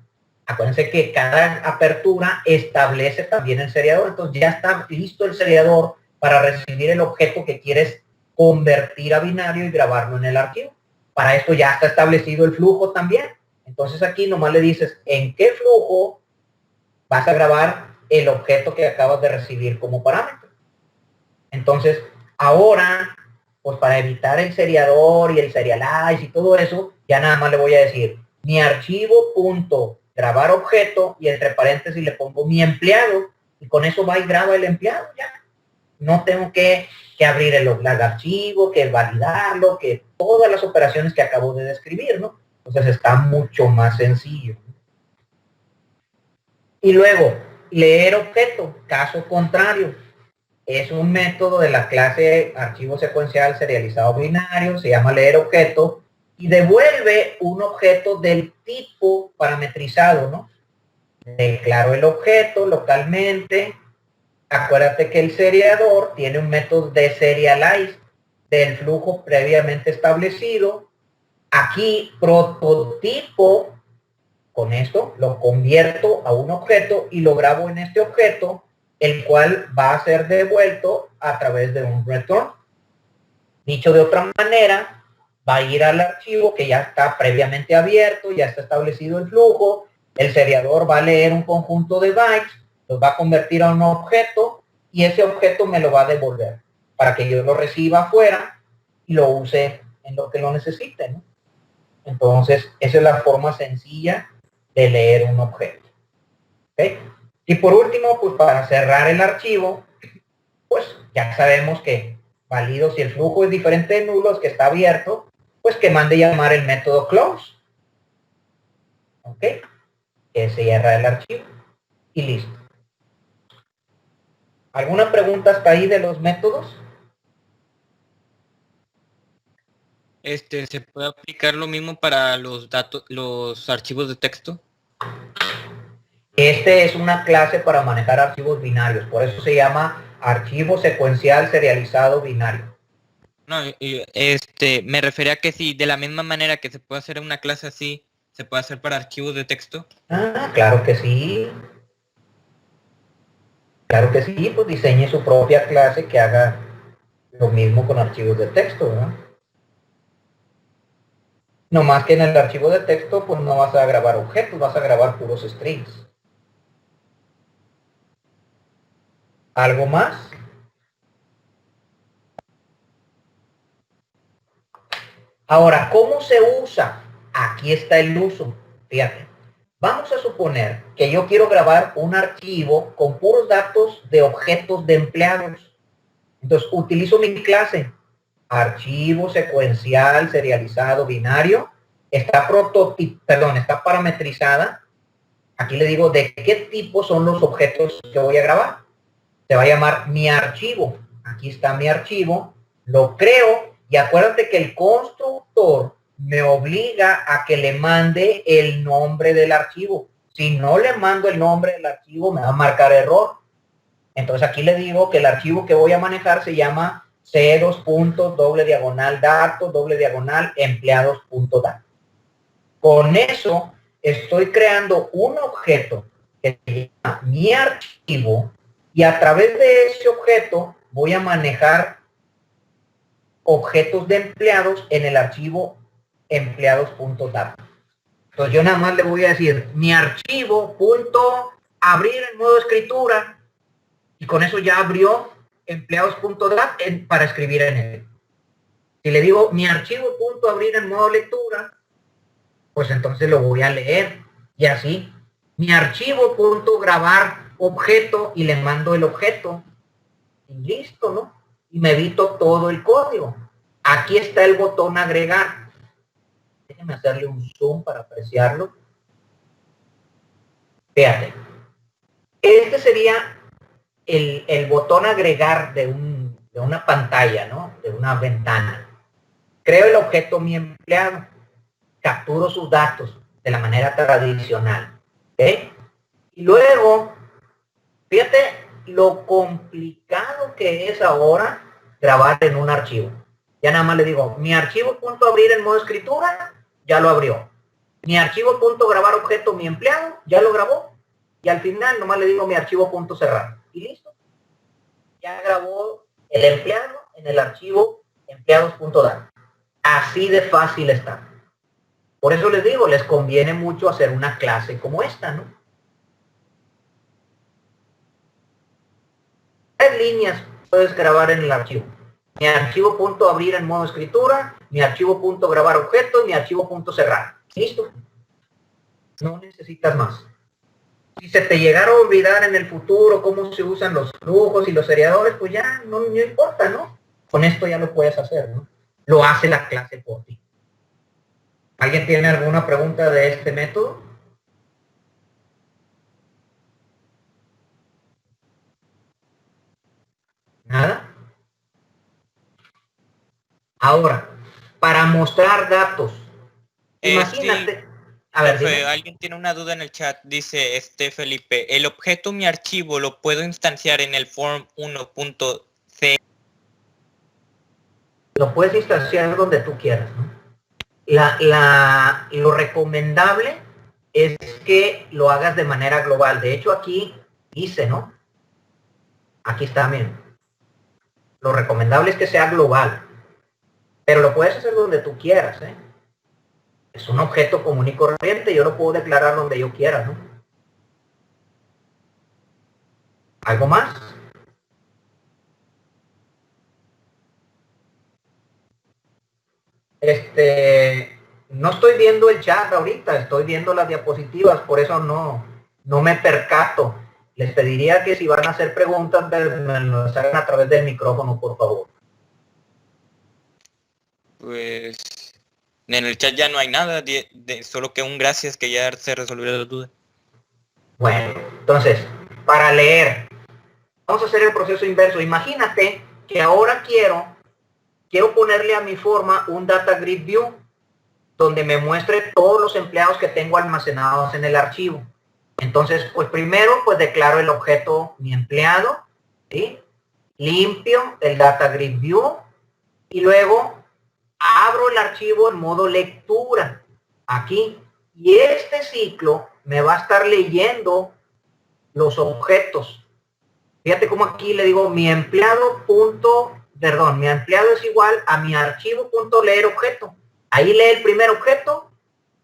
Acuérdense que cada apertura establece también el seriador. Entonces ya está listo el seriador para recibir el objeto que quieres convertir a binario y grabarlo en el archivo. Para esto ya está establecido el flujo también. Entonces aquí nomás le dices en qué flujo vas a grabar el objeto que acabas de recibir como parámetro. Entonces, ahora, pues para evitar el seriador y el serialize y todo eso, ya nada más le voy a decir mi archivo punto grabar objeto y entre paréntesis le pongo mi empleado y con eso va y graba el empleado ya. No tengo que abrir el archivo, que validarlo, que todas las operaciones que acabo de describir, ¿no? Entonces está mucho más sencillo. Y luego, leer objeto, caso contrario. Es un método de la clase archivo secuencial serializado binario, se llama leer objeto, y devuelve un objeto del tipo parametrizado, ¿no? Declaro el objeto localmente. Acuérdate que el seriador tiene un método de serialize del flujo previamente establecido. Aquí prototipo, con esto lo convierto a un objeto y lo grabo en este objeto, el cual va a ser devuelto a través de un return. Dicho de otra manera, va a ir al archivo que ya está previamente abierto, ya está establecido el flujo, el seriador va a leer un conjunto de bytes, los va a convertir a un objeto y ese objeto me lo va a devolver para que yo lo reciba afuera y lo use en lo que lo necesite, ¿no? Entonces, esa es la forma sencilla de leer un objeto. ¿Okay? Y por último, pues para cerrar el archivo, pues ya sabemos que válido si el flujo es diferente de nulos, que está abierto, pues que mande llamar el método close. ¿Ok? Que cierra el archivo y listo. ¿Alguna pregunta hasta ahí de los métodos? ¿Se puede aplicar lo mismo para los datos, los archivos de texto? Este es una clase para manejar archivos binarios, por eso se llama archivo secuencial serializado binario. No, me refería a que si de la misma manera que se puede hacer una clase así, se puede hacer para archivos de texto. Ah, claro que sí. Claro que sí, pues diseñe su propia clase que haga lo mismo con archivos de texto, ¿verdad? No más que en el archivo de texto, pues no vas a grabar objetos, vas a grabar puros strings. ¿Algo más? Ahora, ¿cómo se usa? Aquí está el uso. Fíjate. Vamos a suponer que yo quiero grabar un archivo con puros datos de objetos de empleados. Entonces, utilizo mi clase. Archivo secuencial serializado binario. Está está parametrizada. Aquí le digo de qué tipo son los objetos que voy a grabar. Se va a llamar mi archivo. Aquí está mi archivo. Lo creo y acuérdate que el constructor me obliga a que le mande el nombre del archivo. Si no le mando el nombre del archivo, me va a marcar error. Entonces aquí le digo que el archivo que voy a manejar se llama c:/datos:/empleados.dat. Con eso estoy creando un objeto que se llama mi archivo y a través de ese objeto voy a manejar objetos de empleados en el archivo empleados.dat. Entonces yo nada más le voy a decir mi archivo punto abrir en modo escritura y con eso ya abrió empleados.dat para escribir en él. Si le digo mi archivo.abrir en modo lectura, pues entonces lo voy a leer. Y así, mi archivo.grabar objeto y le mando el objeto. Y listo, ¿no? Y me evito todo el código. Aquí está el botón agregar. Déjenme hacerle un zoom para apreciarlo. Fíjate. Este sería el botón agregar de una pantalla, ¿no? De una ventana. Creo el objeto mi empleado. Capturo sus datos de la manera tradicional. ¿Okay? Y luego, fíjate lo complicado que es ahora grabar en un archivo. Ya nada más le digo, mi archivo.abrir en modo escritura, ya lo abrió. Mi archivo.grabar objeto mi empleado, ya lo grabó. Y al final nomás le digo mi archivo.cerrar. Y listo. Ya grabó el empleado en el archivo empleados.dat. Así de fácil está. Por eso les digo, les conviene mucho hacer una clase como esta, ¿no? 3 líneas puedes grabar en el archivo. Mi archivo.abrir en modo escritura, mi archivo.grabar objeto y mi archivo.cerrar. ¿Listo? No necesitas más. Si se te llegara a olvidar en el futuro cómo se usan los flujos y los seriadores, pues ya no importa, ¿no? Con esto ya lo puedes hacer, ¿no? Lo hace la clase por ti. ¿Alguien tiene alguna pregunta de este método? ¿Nada? Ahora, para mostrar datos, imagínate. A ver, profe, alguien tiene una duda en el chat, dice Felipe, el objeto mi archivo lo puedo instanciar en el form 1.c. Lo puedes instanciar donde tú quieras, ¿no? Lo recomendable es que lo hagas de manera global. De hecho, aquí dice, ¿no? Aquí está, miren. Lo recomendable es que sea global. Pero lo puedes hacer donde tú quieras, ¿eh? Es un objeto común y corriente, yo lo puedo declarar donde yo quiera, ¿no? ¿Algo más? No estoy viendo el chat ahorita, estoy viendo las diapositivas, por eso no me percato. Les pediría que si van a hacer preguntas, me las hagan a través del micrófono, por favor. Pues en el chat ya no hay nada, solo que un gracias que ya se resolvió la duda. Bueno, entonces, para leer, vamos a hacer el proceso inverso. Imagínate que ahora quiero ponerle a mi forma un data grid view donde me muestre todos los empleados que tengo almacenados en el archivo. Entonces, pues primero, pues declaro el objeto mi empleado, ¿sí? Limpio el data grid view y luego abro el archivo en modo lectura aquí. Y este ciclo me va a estar leyendo los objetos. Fíjate cómo aquí le digo mi empleado es igual a mi archivo.leer objeto. Ahí lee el primer objeto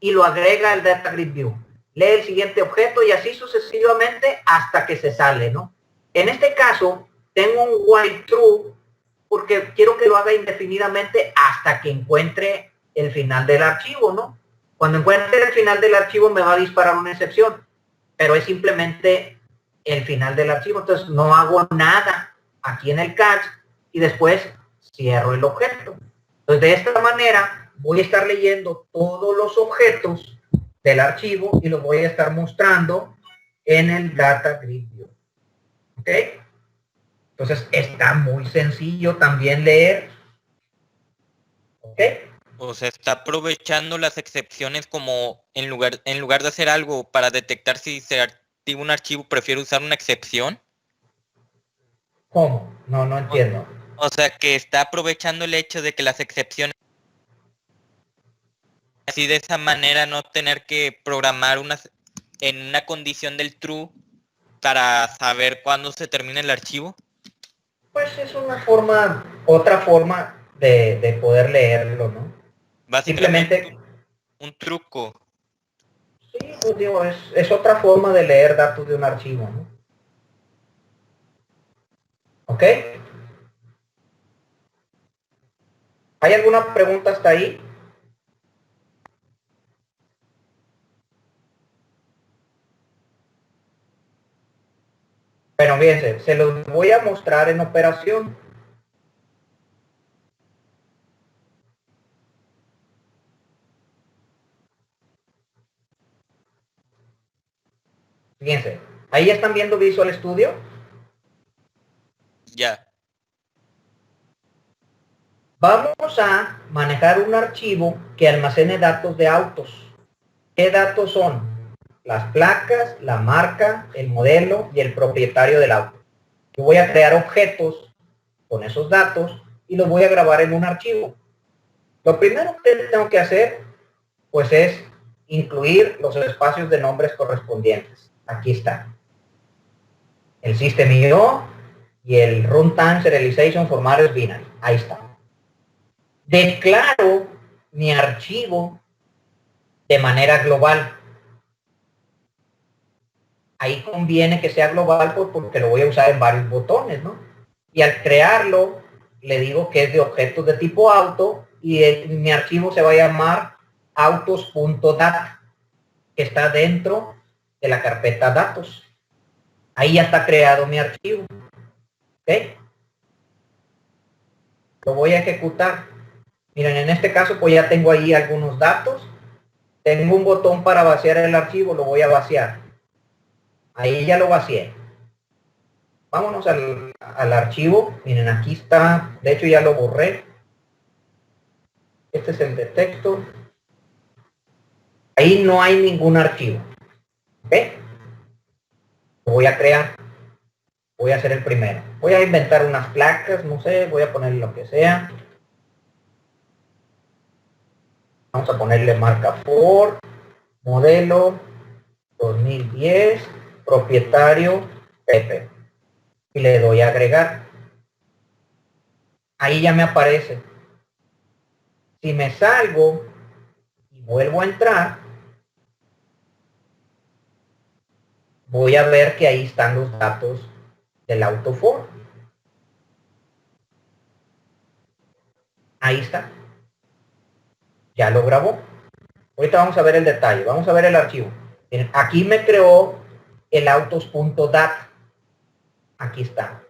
y lo agrega al data grid view. Lee el siguiente objeto y así sucesivamente hasta que se sale, ¿no? En este caso, tengo un while true porque quiero que lo haga indefinidamente hasta que encuentre el final del archivo, ¿no? Cuando encuentre el final del archivo me va a disparar una excepción, pero es simplemente el final del archivo, entonces no hago nada aquí en el catch y después cierro el objeto. Entonces de esta manera voy a estar leyendo todos los objetos del archivo y los voy a estar mostrando en el data grid view. ¿Ok? Entonces está muy sencillo también leer. ¿Ok? O sea, está aprovechando las excepciones como en lugar de hacer algo para detectar si se activa un archivo, prefiero usar una excepción. ¿Cómo? No entiendo. O sea, que está aprovechando el hecho de que las excepciones, así de esa manera no tener que programar en una condición del true para saber cuándo se termina el archivo. Pues es otra forma de poder leerlo, ¿no? Básicamente Simplemente un truco. Sí, pues digo, es otra forma de leer datos de un archivo, ¿no? ¿Ok? ¿Hay alguna pregunta hasta ahí? Bueno, fíjense, se los voy a mostrar en operación. Fíjense, ahí ya están viendo Visual Studio. Ya. Vamos a manejar un archivo que almacene datos de autos. ¿Qué datos son? Las placas, la marca, el modelo y el propietario del auto. Yo voy a crear objetos con esos datos y los voy a grabar en un archivo. Lo primero que tengo que hacer, pues, es incluir los espacios de nombres correspondientes. Aquí está. El System.io y el Runtime Serialization Formatos Binary. Ahí está. Declaro mi archivo de manera global. Ahí conviene que sea global porque lo voy a usar en varios botones, ¿no? Y al crearlo, le digo que es de objetos de tipo auto y mi archivo se va a llamar autos.dat, que está dentro de la carpeta datos. Ahí ya está creado mi archivo. ¿Ok? Lo voy a ejecutar. Miren, en este caso pues ya tengo ahí algunos datos. Tengo un botón para vaciar el archivo, lo voy a vaciar. Ahí ya lo vacié. Vámonos al archivo. Miren, aquí está. De hecho ya lo borré. Este es el de texto. Ahí no hay ningún archivo. ¿Ok? Lo voy a crear. Voy a hacer el primero. Voy a inventar unas placas, no sé, voy a poner lo que sea. Vamos a ponerle marca Ford, modelo 2010, propietario Pepe. Y le doy a agregar. Ahí ya me aparece. Si me salgo y vuelvo a entrar, voy a ver que ahí están los datos del auto Ford. Ahí está. Ya lo grabó. Ahorita vamos a ver el detalle. Vamos a ver el archivo. Miren, aquí me creó el autos.dat. Aquí está.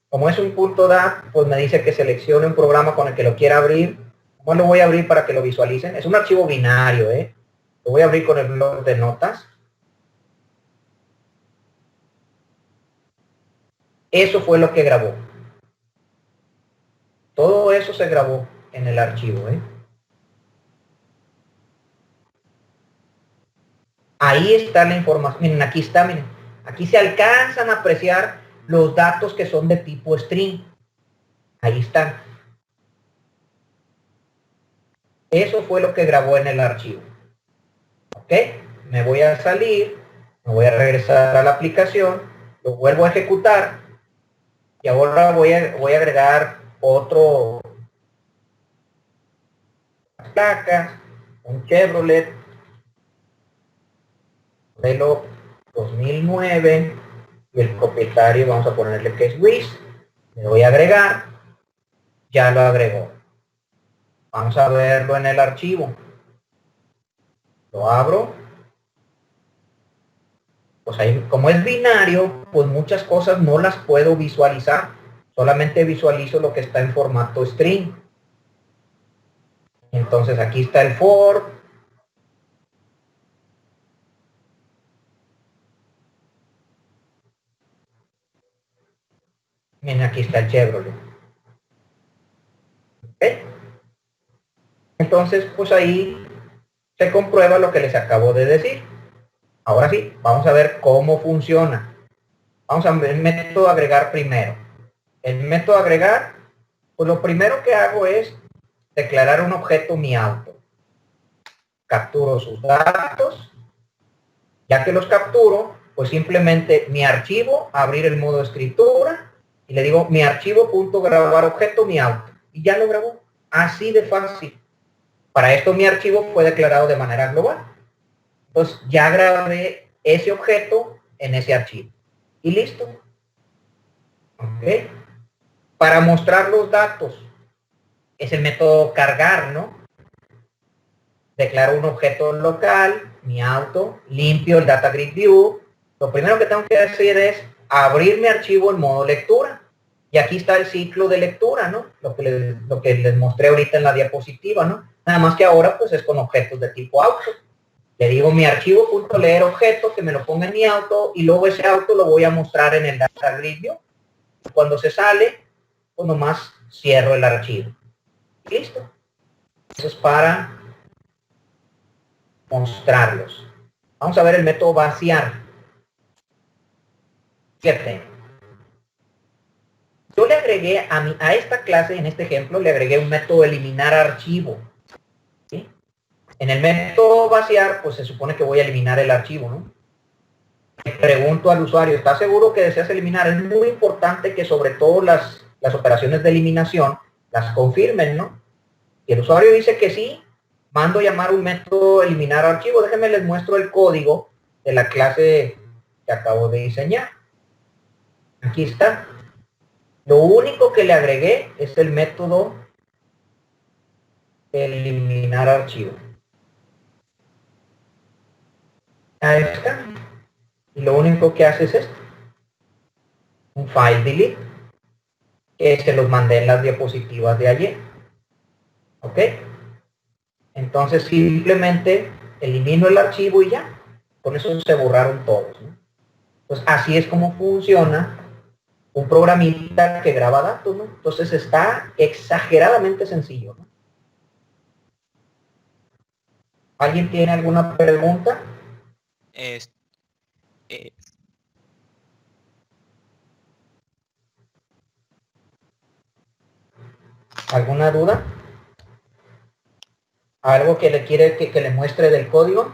Como es un .dat, pues me dice que seleccione un programa con el que lo quiera abrir. ¿Cómo lo voy a abrir para que lo visualicen? Es un archivo binario, ¿eh? Lo voy a abrir con el blog de notas. Eso fue lo que grabó. Todo eso se grabó en el archivo, ¿eh? Ahí está la información. Miren, aquí está, miren. Aquí se alcanzan a apreciar los datos que son de tipo string. Ahí están. Eso fue lo que grabó en el archivo. ¿Ok? Me voy a salir, me voy a regresar a la aplicación, lo vuelvo a ejecutar y ahora voy a agregar otro placas, un Chevrolet modelo 2009 y el propietario vamos a ponerle que es Luis. Le voy a agregar, ya lo agregó. Vamos a verlo en el archivo. Lo abro. Pues ahí, como es binario, pues muchas cosas no las puedo visualizar. Solamente visualizo lo que está en formato string. Entonces aquí está el Ford. Miren, aquí está el Chevrolet. ¿Ok? Entonces, pues ahí se comprueba lo que les acabo de decir. Ahora sí, vamos a ver cómo funciona. Vamos a ver el método agregar primero. El método agregar, pues lo primero que hago es declarar un objeto mi auto. Capturo sus datos. Ya que los capturo, pues simplemente mi archivo, abrir el modo escritura y le digo mi archivo.grabar objeto mi auto. Y ya lo grabó. Así de fácil. Para esto mi archivo fue declarado de manera global. Entonces ya grabé ese objeto en ese archivo. Y listo. Ok. Para mostrar los datos, es el método cargar, ¿no? Declaro un objeto local, mi auto, limpio el Data Grid View. Lo primero que tengo que hacer es abrir mi archivo en modo lectura. Y aquí está el ciclo de lectura, ¿no? Lo que les mostré ahorita en la diapositiva, ¿no? Nada más que ahora pues es con objetos de tipo auto. Le digo mi archivo.leer objeto, que me lo ponga en mi auto, y luego ese auto lo voy a mostrar en el Data Grid View. Cuando se sale, pues nomás cierro el archivo. Listo. Eso es para mostrarlos. Vamos a ver el método vaciar. Fíjate. Yo le agregué a esta clase, en este ejemplo, le agregué un método eliminar archivo. ¿Sí? En el método vaciar, pues se supone que voy a eliminar el archivo, ¿no? Le pregunto al usuario, ¿está seguro que deseas eliminar? Es muy importante que sobre todo las operaciones de eliminación las confirmen, ¿no? Si el usuario dice que sí, mando llamar un método eliminar archivo. Déjenme les muestro el código de la clase que acabo de diseñar. Aquí está. Lo único que le agregué es el método eliminar archivo. Ahí está. Y lo único que hace es esto. Un file delete. Que se los mandé en las diapositivas de ayer. ¿Ok? Entonces simplemente elimino el archivo y ya. Con eso se borraron todos, ¿no? Pues así es como funciona un programita que graba datos, ¿no? Entonces está exageradamente sencillo, ¿no? ¿Alguien tiene alguna pregunta? ¿Alguna duda? ¿Algo que le quiere que le muestre del código?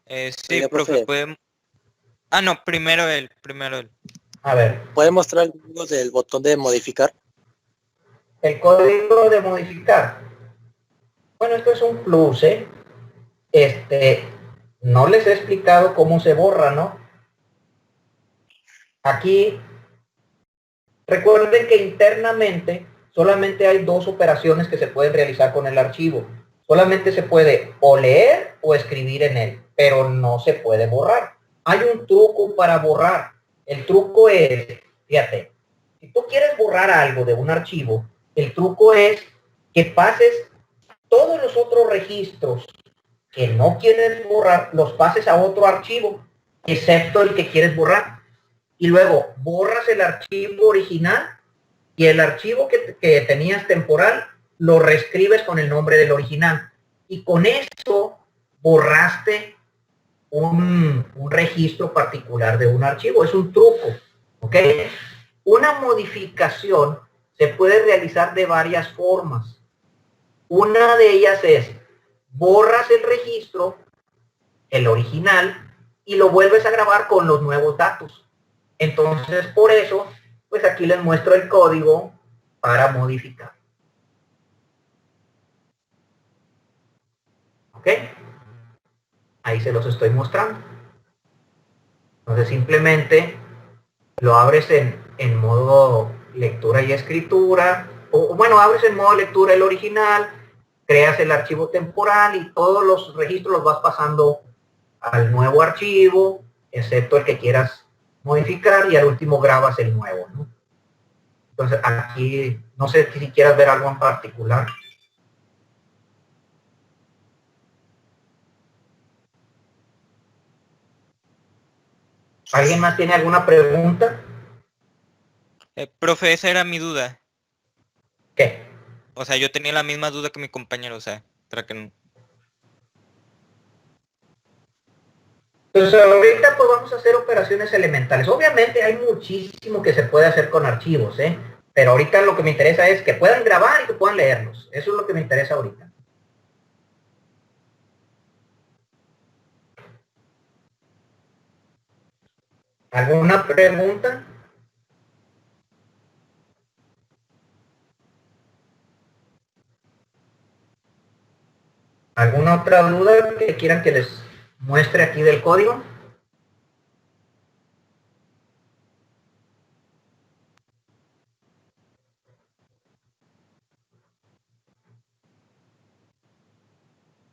Sí, oiga, profe, puede... Ah, no, primero él. A ver. ¿Puede mostrar el código del botón de modificar? El código de modificar. Bueno, esto es un plus, ¿eh? No les he explicado cómo se borra, ¿no? Aquí, recuerden que internamente solamente hay dos operaciones que se pueden realizar con el archivo. Solamente se puede o leer o escribir en él, pero no se puede borrar. Hay un truco para borrar. El truco es, fíjate, si tú quieres borrar algo de un archivo, el truco es que pases todos los otros registros que no quieres borrar, los pases a otro archivo, excepto el que quieres borrar. Y luego borras el archivo original y el archivo que tenías temporal lo reescribes con el nombre del original. Y con esto borraste un registro particular de un archivo. Es un truco, ¿ok? Una modificación se puede realizar de varias formas. Una de ellas es, borras el registro, el original, y lo vuelves a grabar con los nuevos datos. Entonces, por eso, pues aquí les muestro el código para modificar. ¿Ok? Ahí se los estoy mostrando. Entonces, simplemente lo abres en modo lectura y escritura. O bueno, abres en modo lectura el original, creas el archivo temporal y todos los registros los vas pasando al nuevo archivo, excepto el que quieras modificar, y al último grabas el nuevo, ¿no? Entonces aquí, no sé si quieras ver algo en particular. ¿Alguien más tiene alguna pregunta? Profe, esa era mi duda. ¿Qué? O sea, yo tenía la misma duda que mi compañero, o sea, para que no... Pues ahorita pues vamos a hacer operaciones elementales. Obviamente hay muchísimo que se puede hacer con archivos, ¿eh? Pero ahorita lo que me interesa es que puedan grabar y que puedan leerlos. Eso es lo que me interesa ahorita. ¿Alguna pregunta? ¿Alguna otra duda que quieran que les muestre aquí del código?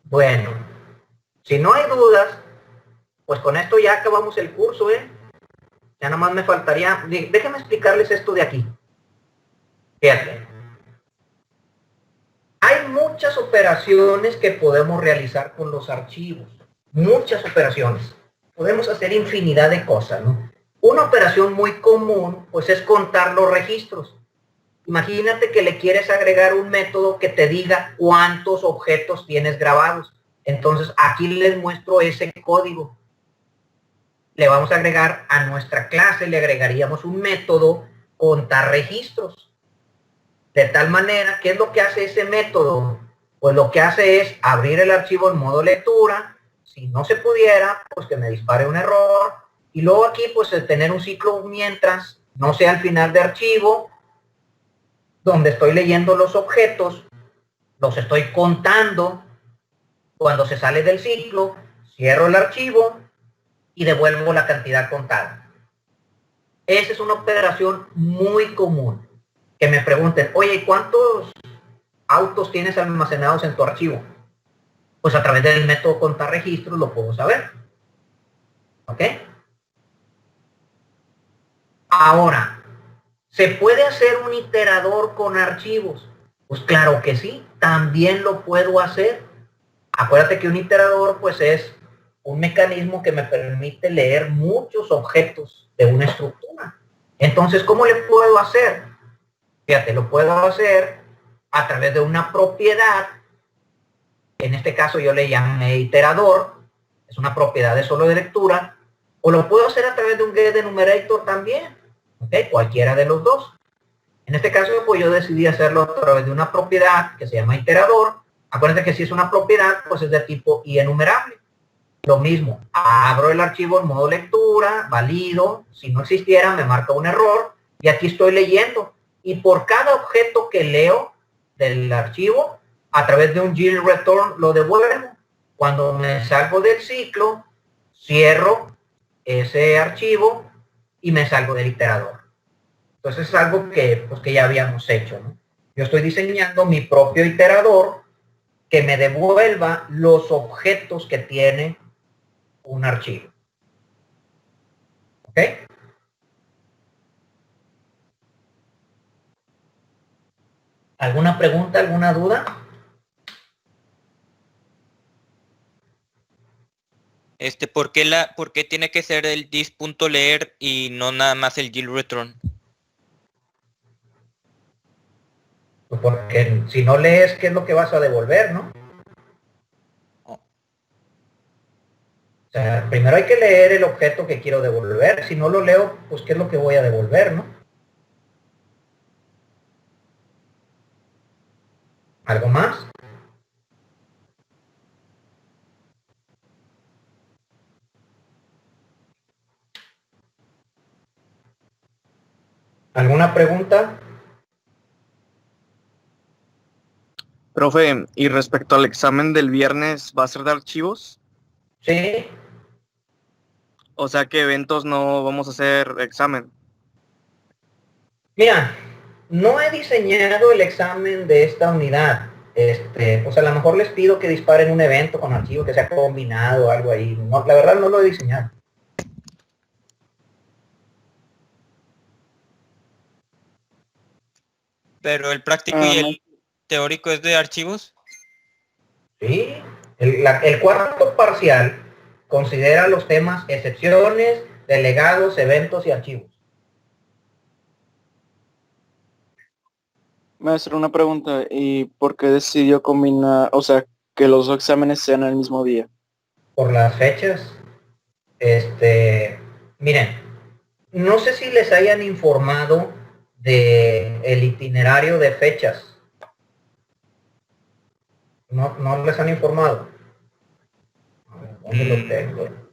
Bueno, si no hay dudas, pues con esto ya acabamos el curso, ¿eh? Ya nada más me faltaría, déjenme explicarles esto de aquí. Fíjate. Hay muchas operaciones que podemos realizar con los archivos. Muchas operaciones. Podemos hacer infinidad de cosas, ¿no? Una operación muy común, pues es contar los registros. Imagínate que le quieres agregar un método que te diga cuántos objetos tienes grabados. Entonces, aquí les muestro ese código. Le vamos a agregar a nuestra clase, le agregaríamos un método contar registros. De tal manera, ¿qué es lo que hace ese método? Pues lo que hace es abrir el archivo en modo lectura. Si no se pudiera, pues que me dispare un error. Y luego aquí, pues tener un ciclo mientras no sea el final de archivo, donde estoy leyendo los objetos, los estoy contando. Cuando se sale del ciclo, cierro el archivo y devuelvo la cantidad contada. Esa es una operación muy común. Que me pregunten, oye, ¿cuántos autos tienes almacenados en tu archivo? Pues a través del método contar registros lo puedo saber. ¿Ok? Ahora, ¿se puede hacer un iterador con archivos? Pues claro que sí, también lo puedo hacer. Acuérdate que un iterador pues es un mecanismo que me permite leer muchos objetos de una estructura. Entonces, ¿cómo le puedo hacer? Fíjate, lo puedo hacer a través de una propiedad. En este caso yo le llamé iterador. Es una propiedad de solo de lectura. O lo puedo hacer a través de un getEnumerator también. ¿Ok? Cualquiera de los dos. En este caso pues yo decidí hacerlo a través de una propiedad que se llama iterador. Acuérdense que si es una propiedad pues es de tipo IEnumerable. Lo mismo, abro el archivo en modo lectura, valido. Si no existiera me marca un error. Y aquí estoy leyendo. Y por cada objeto que leo del archivo, a través de un GIL-return lo devuelvo. Cuando me salgo del ciclo, cierro ese archivo y me salgo del iterador. Entonces es algo que, pues, que ya habíamos hecho, ¿no? Yo estoy diseñando mi propio iterador que me devuelva los objetos que tiene un archivo. ¿Ok? ¿Alguna pregunta, alguna duda? ¿Por qué tiene que ser el dis.leer y no nada más el GIL-return? Pues porque si no lees, ¿qué es lo que vas a devolver, no? O sea, primero hay que leer el objeto que quiero devolver. Si no lo leo, pues ¿qué es lo que voy a devolver, no? ¿Algo más? ¿Alguna pregunta? Profe, y respecto al examen del viernes, ¿va a ser de archivos? Sí. O sea que eventos no vamos a hacer examen. Mira, no he diseñado el examen de esta unidad. Pues a lo mejor les pido que disparen un evento con archivo que sea combinado o algo ahí. No, la verdad no lo he diseñado. ¿Pero el práctico y el teórico es de archivos? Sí. El cuarto parcial considera los temas excepciones, delegados, eventos y archivos. Maestro, una pregunta, ¿y por qué decidió combinar, o sea, que los dos exámenes sean el mismo día? Por las fechas. Miren, no sé si les hayan informado de el itinerario de fechas. No les han informado. A ver, ¿dónde lo tengo?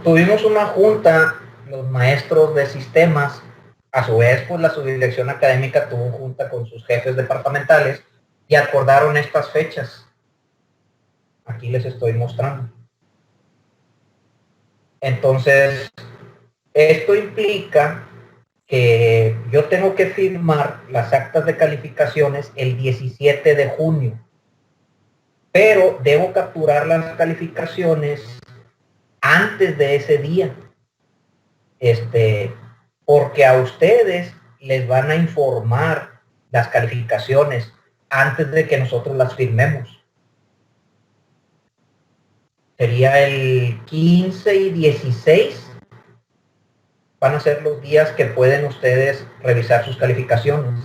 Tuvimos una junta, los maestros de sistemas, a su vez pues la subdirección académica tuvo junta con sus jefes departamentales y acordaron estas fechas. Aquí les estoy mostrando. Entonces, esto implica que yo tengo que firmar las actas de calificaciones el 17 de junio, pero debo capturar las calificaciones antes de ese día, porque a ustedes les van a informar las calificaciones antes de que nosotros las firmemos. Sería el 15 y 16 van a ser los días que pueden ustedes revisar sus calificaciones.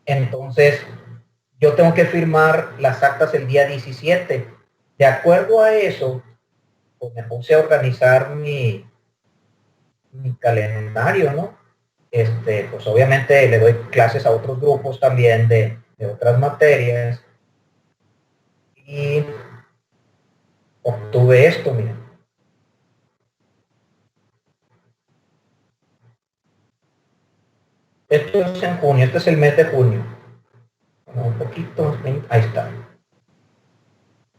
Entonces, yo tengo que firmar las actas el día 17. De acuerdo a eso, pues me puse a organizar mi calendario, ¿no? Pues obviamente le doy clases a otros grupos también de otras materias. Y obtuve esto, miren. Esto es en junio, este es el mes de junio. Bueno, un poquito, ahí está.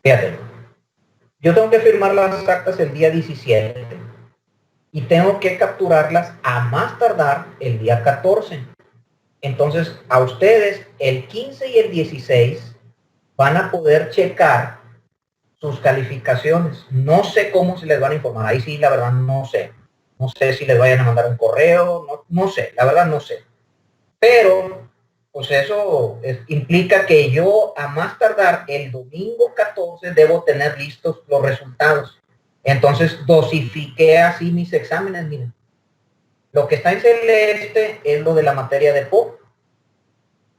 Fíjate, yo tengo que firmar las actas el día 17 y tengo que capturarlas a más tardar el día 14. Entonces, a ustedes el 15 y el 16 van a poder checar sus calificaciones. No sé cómo se les van a informar. Ahí sí, la verdad, no sé. No sé si les vayan a mandar un correo. No sé, la verdad no sé. Pero, pues eso implica que yo a más tardar el domingo 14 debo tener listos los resultados. Entonces dosifiqué así mis exámenes, miren. Lo que está en celeste es lo de la materia de PO.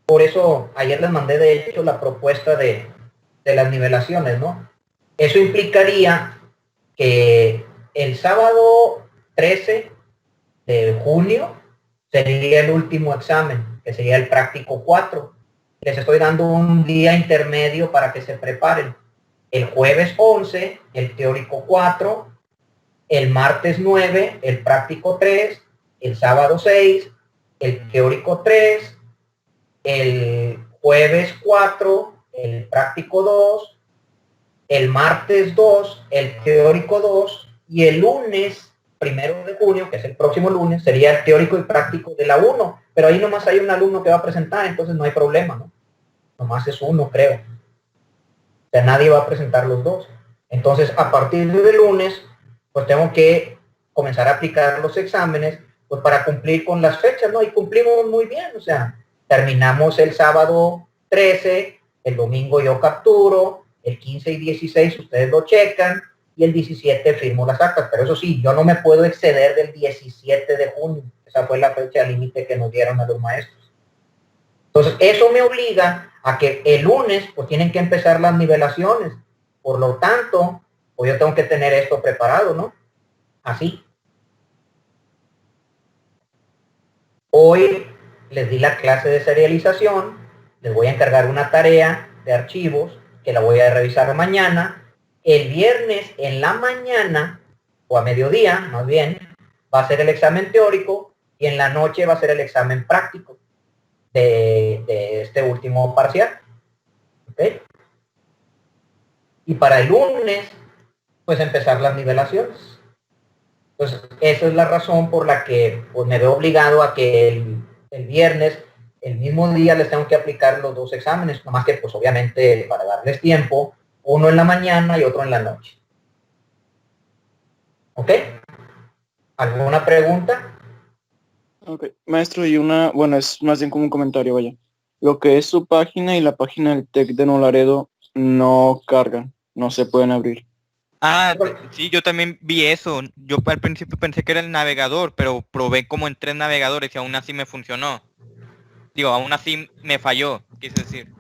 Por eso ayer les mandé de hecho la propuesta de las nivelaciones, ¿no? Eso implicaría que el sábado 13 de junio sería el último examen, que sería el práctico 4. Les estoy dando un día intermedio para que se preparen. El jueves 11, el teórico 4, el martes 9, el práctico 3, el sábado 6, el teórico 3, el jueves 4, el práctico 2, el martes 2, el teórico 2 y el lunes 1 de junio, que es el próximo lunes, sería el teórico y práctico de la 1, pero ahí nomás hay un alumno que va a presentar, entonces no hay problema, ¿no? Nomás es uno, creo. O sea, nadie va a presentar los dos. Entonces, a partir del lunes, pues tengo que comenzar a aplicar los exámenes, pues para cumplir con las fechas, ¿no? Y cumplimos muy bien, o sea, terminamos el sábado 13, el domingo yo capturo, el 15 y 16 ustedes lo checan, y el 17 firmo las actas, pero eso sí, yo no me puedo exceder del 17 de junio. Esa fue la fecha límite que nos dieron a los maestros. Entonces, eso me obliga a que el lunes, pues tienen que empezar las nivelaciones. Por lo tanto, pues yo tengo que tener esto preparado, ¿no? Así. Hoy les di la clase de serialización, les voy a encargar una tarea de archivos que la voy a revisar mañana. El viernes en la mañana, o a mediodía, más bien, va a ser el examen teórico y en la noche va a ser el examen práctico de este último parcial. ¿Okay? Y para el lunes, pues empezar las nivelaciones. Entonces, esa es la razón por la que pues, me veo obligado a que el viernes, el mismo día, les tengo que aplicar los dos exámenes, nomás que pues obviamente para darles tiempo, uno en la mañana y otro en la noche. ¿Ok? ¿Alguna pregunta? Ok, maestro, y bueno, es más bien como un comentario, vaya. Lo que es su página y la página del TEC de Nuevo no cargan, no se pueden abrir. Ah, sí, yo también vi eso. Yo al principio pensé que era el navegador, pero probé como en 3 navegadores y aún así me funcionó. Digo, aún así me falló, quise decir.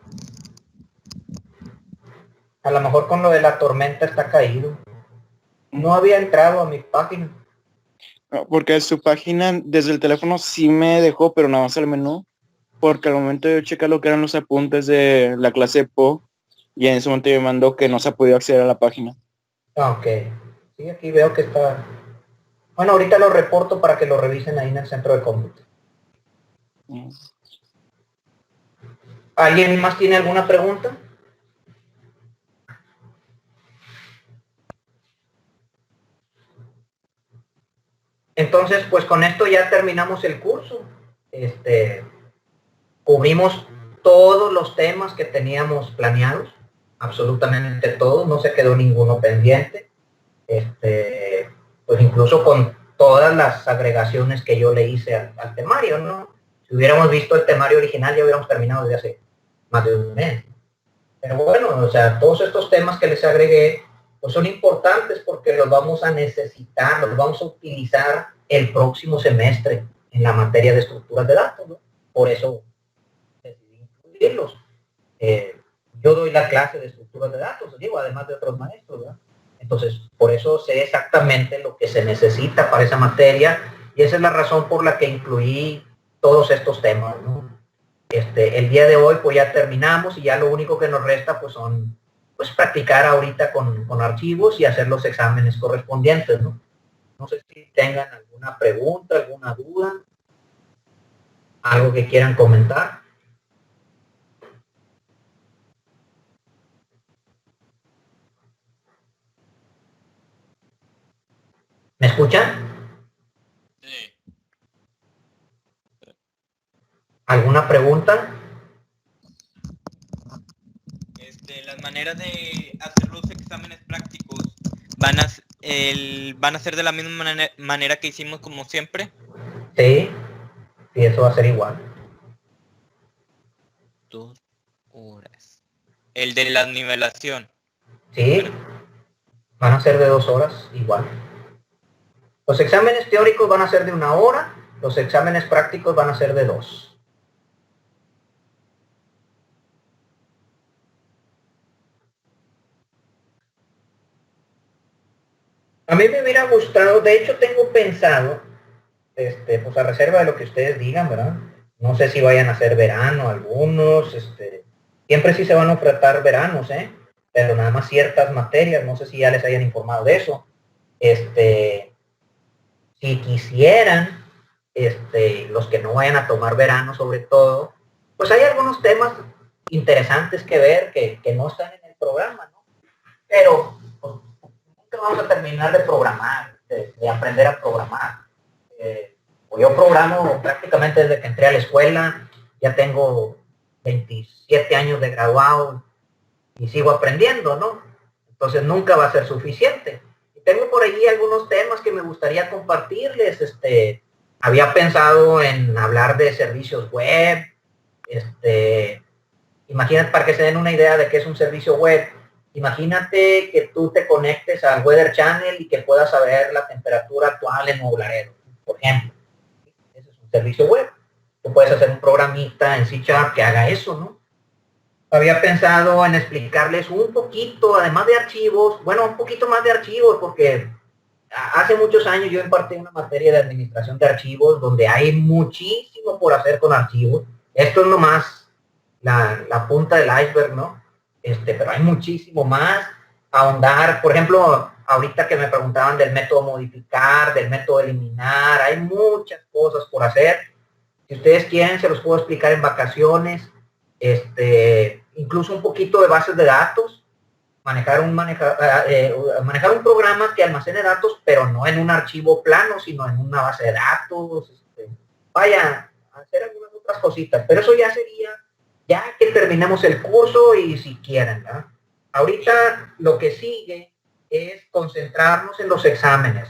A lo mejor con lo de la tormenta está caído. No había entrado a mi página. Porque su página desde el teléfono sí me dejó, pero nada más el menú. Porque al momento de checar lo que eran los apuntes de la clase de PO, y en ese momento me mandó que no se ha podido acceder a la página. Ok. Sí, aquí veo que está. Bueno, ahorita lo reporto para que lo revisen ahí en el centro de cómputo. ¿Alguien más tiene alguna pregunta? Entonces, pues con esto ya terminamos el curso. Cubrimos todos los temas que teníamos planeados, absolutamente todos, no se quedó ninguno pendiente. Pues incluso con todas las agregaciones que yo le hice al temario, ¿no? Si hubiéramos visto el temario original ya hubiéramos terminado desde hace más de un mes. Pero bueno, o sea, todos estos temas que les agregué pues son importantes porque los vamos a necesitar, los vamos a utilizar el próximo semestre en la materia de estructuras de datos, ¿no? Por eso decidí incluirlos. Yo doy la clase de estructuras de datos, digo, además de otros maestros, ¿verdad? Entonces, por eso sé exactamente lo que se necesita para esa materia y esa es la razón por la que incluí todos estos temas, ¿no? El día de hoy pues ya terminamos y ya lo único que nos resta pues son pues practicar ahorita con archivos y hacer los exámenes correspondientes, ¿no? No sé si tengan alguna pregunta, alguna duda, algo que quieran comentar. ¿Me escuchan? Sí. ¿Alguna pregunta? Las maneras de hacer los exámenes prácticos van a ser de la misma manera que hicimos como siempre. Sí, y eso va a ser igual. 2 horas. El de la nivelación. Sí, van a ser de 2 horas igual. Los exámenes teóricos van a ser de 1 hora, los exámenes prácticos van a ser de 2. A mí me hubiera gustado, de hecho tengo pensado, pues a reserva de lo que ustedes digan, ¿verdad? No sé si vayan a hacer verano algunos, siempre sí se van a ofertar veranos, pero nada más ciertas materias, no sé si ya les hayan informado de eso. Si quisieran, los que no vayan a tomar verano sobre todo, pues hay algunos temas interesantes que ver que no están en el programa, ¿no? Pero pues, nunca vamos a terminar de programar, de aprender a programar. Pues yo programo prácticamente desde que entré a la escuela, ya tengo 27 años de graduado y sigo aprendiendo, ¿no? Entonces nunca va a ser suficiente. Y tengo por allí algunos temas que me gustaría compartirles. Había pensado en hablar de servicios web. Imagínate, para que se den una idea de qué es un servicio web, imagínate que tú te conectes al Weather Channel y que puedas saber la temperatura actual en Nuevo Laredo, por ejemplo. Ese es un servicio web. Tú puedes hacer un programita en C# que haga eso, ¿no? Había pensado en explicarles un poquito, además de archivos, bueno, un poquito más de archivos, porque hace muchos años yo impartí una materia de administración de archivos donde hay muchísimo por hacer con archivos. Esto es nomás la punta del iceberg, ¿no? Pero hay muchísimo más. Ahondar, por ejemplo, ahorita que me preguntaban del método modificar, del método eliminar, hay muchas cosas por hacer. Si ustedes quieren, se los puedo explicar en vacaciones. Incluso un poquito de bases de datos, manejar un programa que almacene datos, pero no en un archivo plano, sino en una base de datos. Vaya, hacer algunas otras cositas, pero eso ya sería, ya que terminemos el curso y si quieren, ¿verdad? Ahorita lo que sigue es concentrarnos en los exámenes.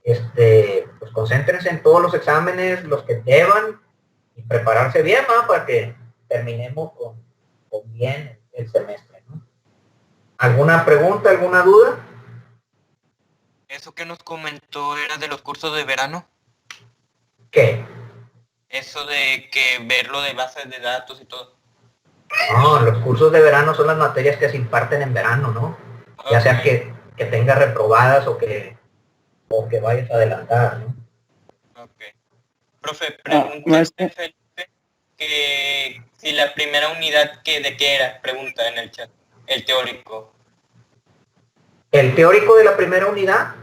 Pues concéntrense en todos los exámenes, los que deban, y prepararse bien, ¿no? Para que terminemos con bien el semestre, ¿no? ¿Alguna pregunta, alguna duda? Eso que nos comentó era de los cursos de verano. ¿Qué? Eso de que verlo de bases de datos y todo. No, los cursos de verano son las materias que se imparten en verano, ¿no? Okay. Ya sea que tengas reprobadas o que vayas a adelantar, ¿no? Ok. Profe, pregunta que si la primera unidad de qué era, pregunta en el chat, el teórico. ¿El teórico de la primera unidad?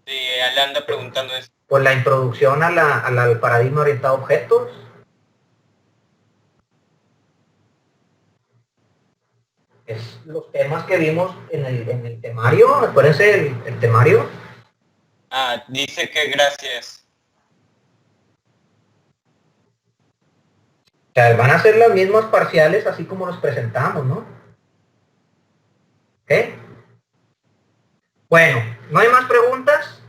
Sí, le anda preguntando eso. Pues la introducción al paradigma orientado a objetos. Es los temas que vimos en el temario, acuérdense el temario. Dice que gracias. O sea, van a ser las mismas parciales así como los presentamos, ¿no? ¿Ok? Bueno, ¿no hay más preguntas?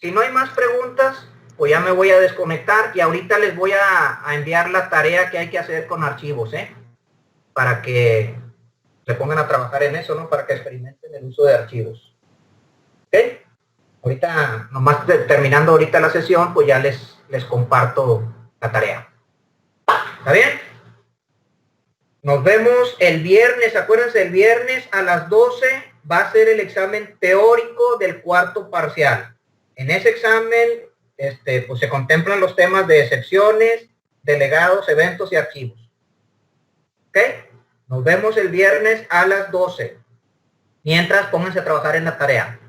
Si no hay más preguntas, pues ya me voy a desconectar y ahorita les voy a enviar la tarea que hay que hacer con archivos, para que se pongan a trabajar en eso, ¿no? Para que experimenten el uso de archivos. ¿Ok? Ahorita, nomás terminando ahorita la sesión, pues ya les comparto la tarea. ¿Está bien? Nos vemos el viernes. Acuérdense, el viernes a las 12 va a ser el examen teórico del cuarto parcial. En ese examen, pues se contemplan los temas de excepciones, delegados, eventos y archivos. ¿Ok? Nos vemos el viernes a las 12. Mientras, pónganse a trabajar en la tarea.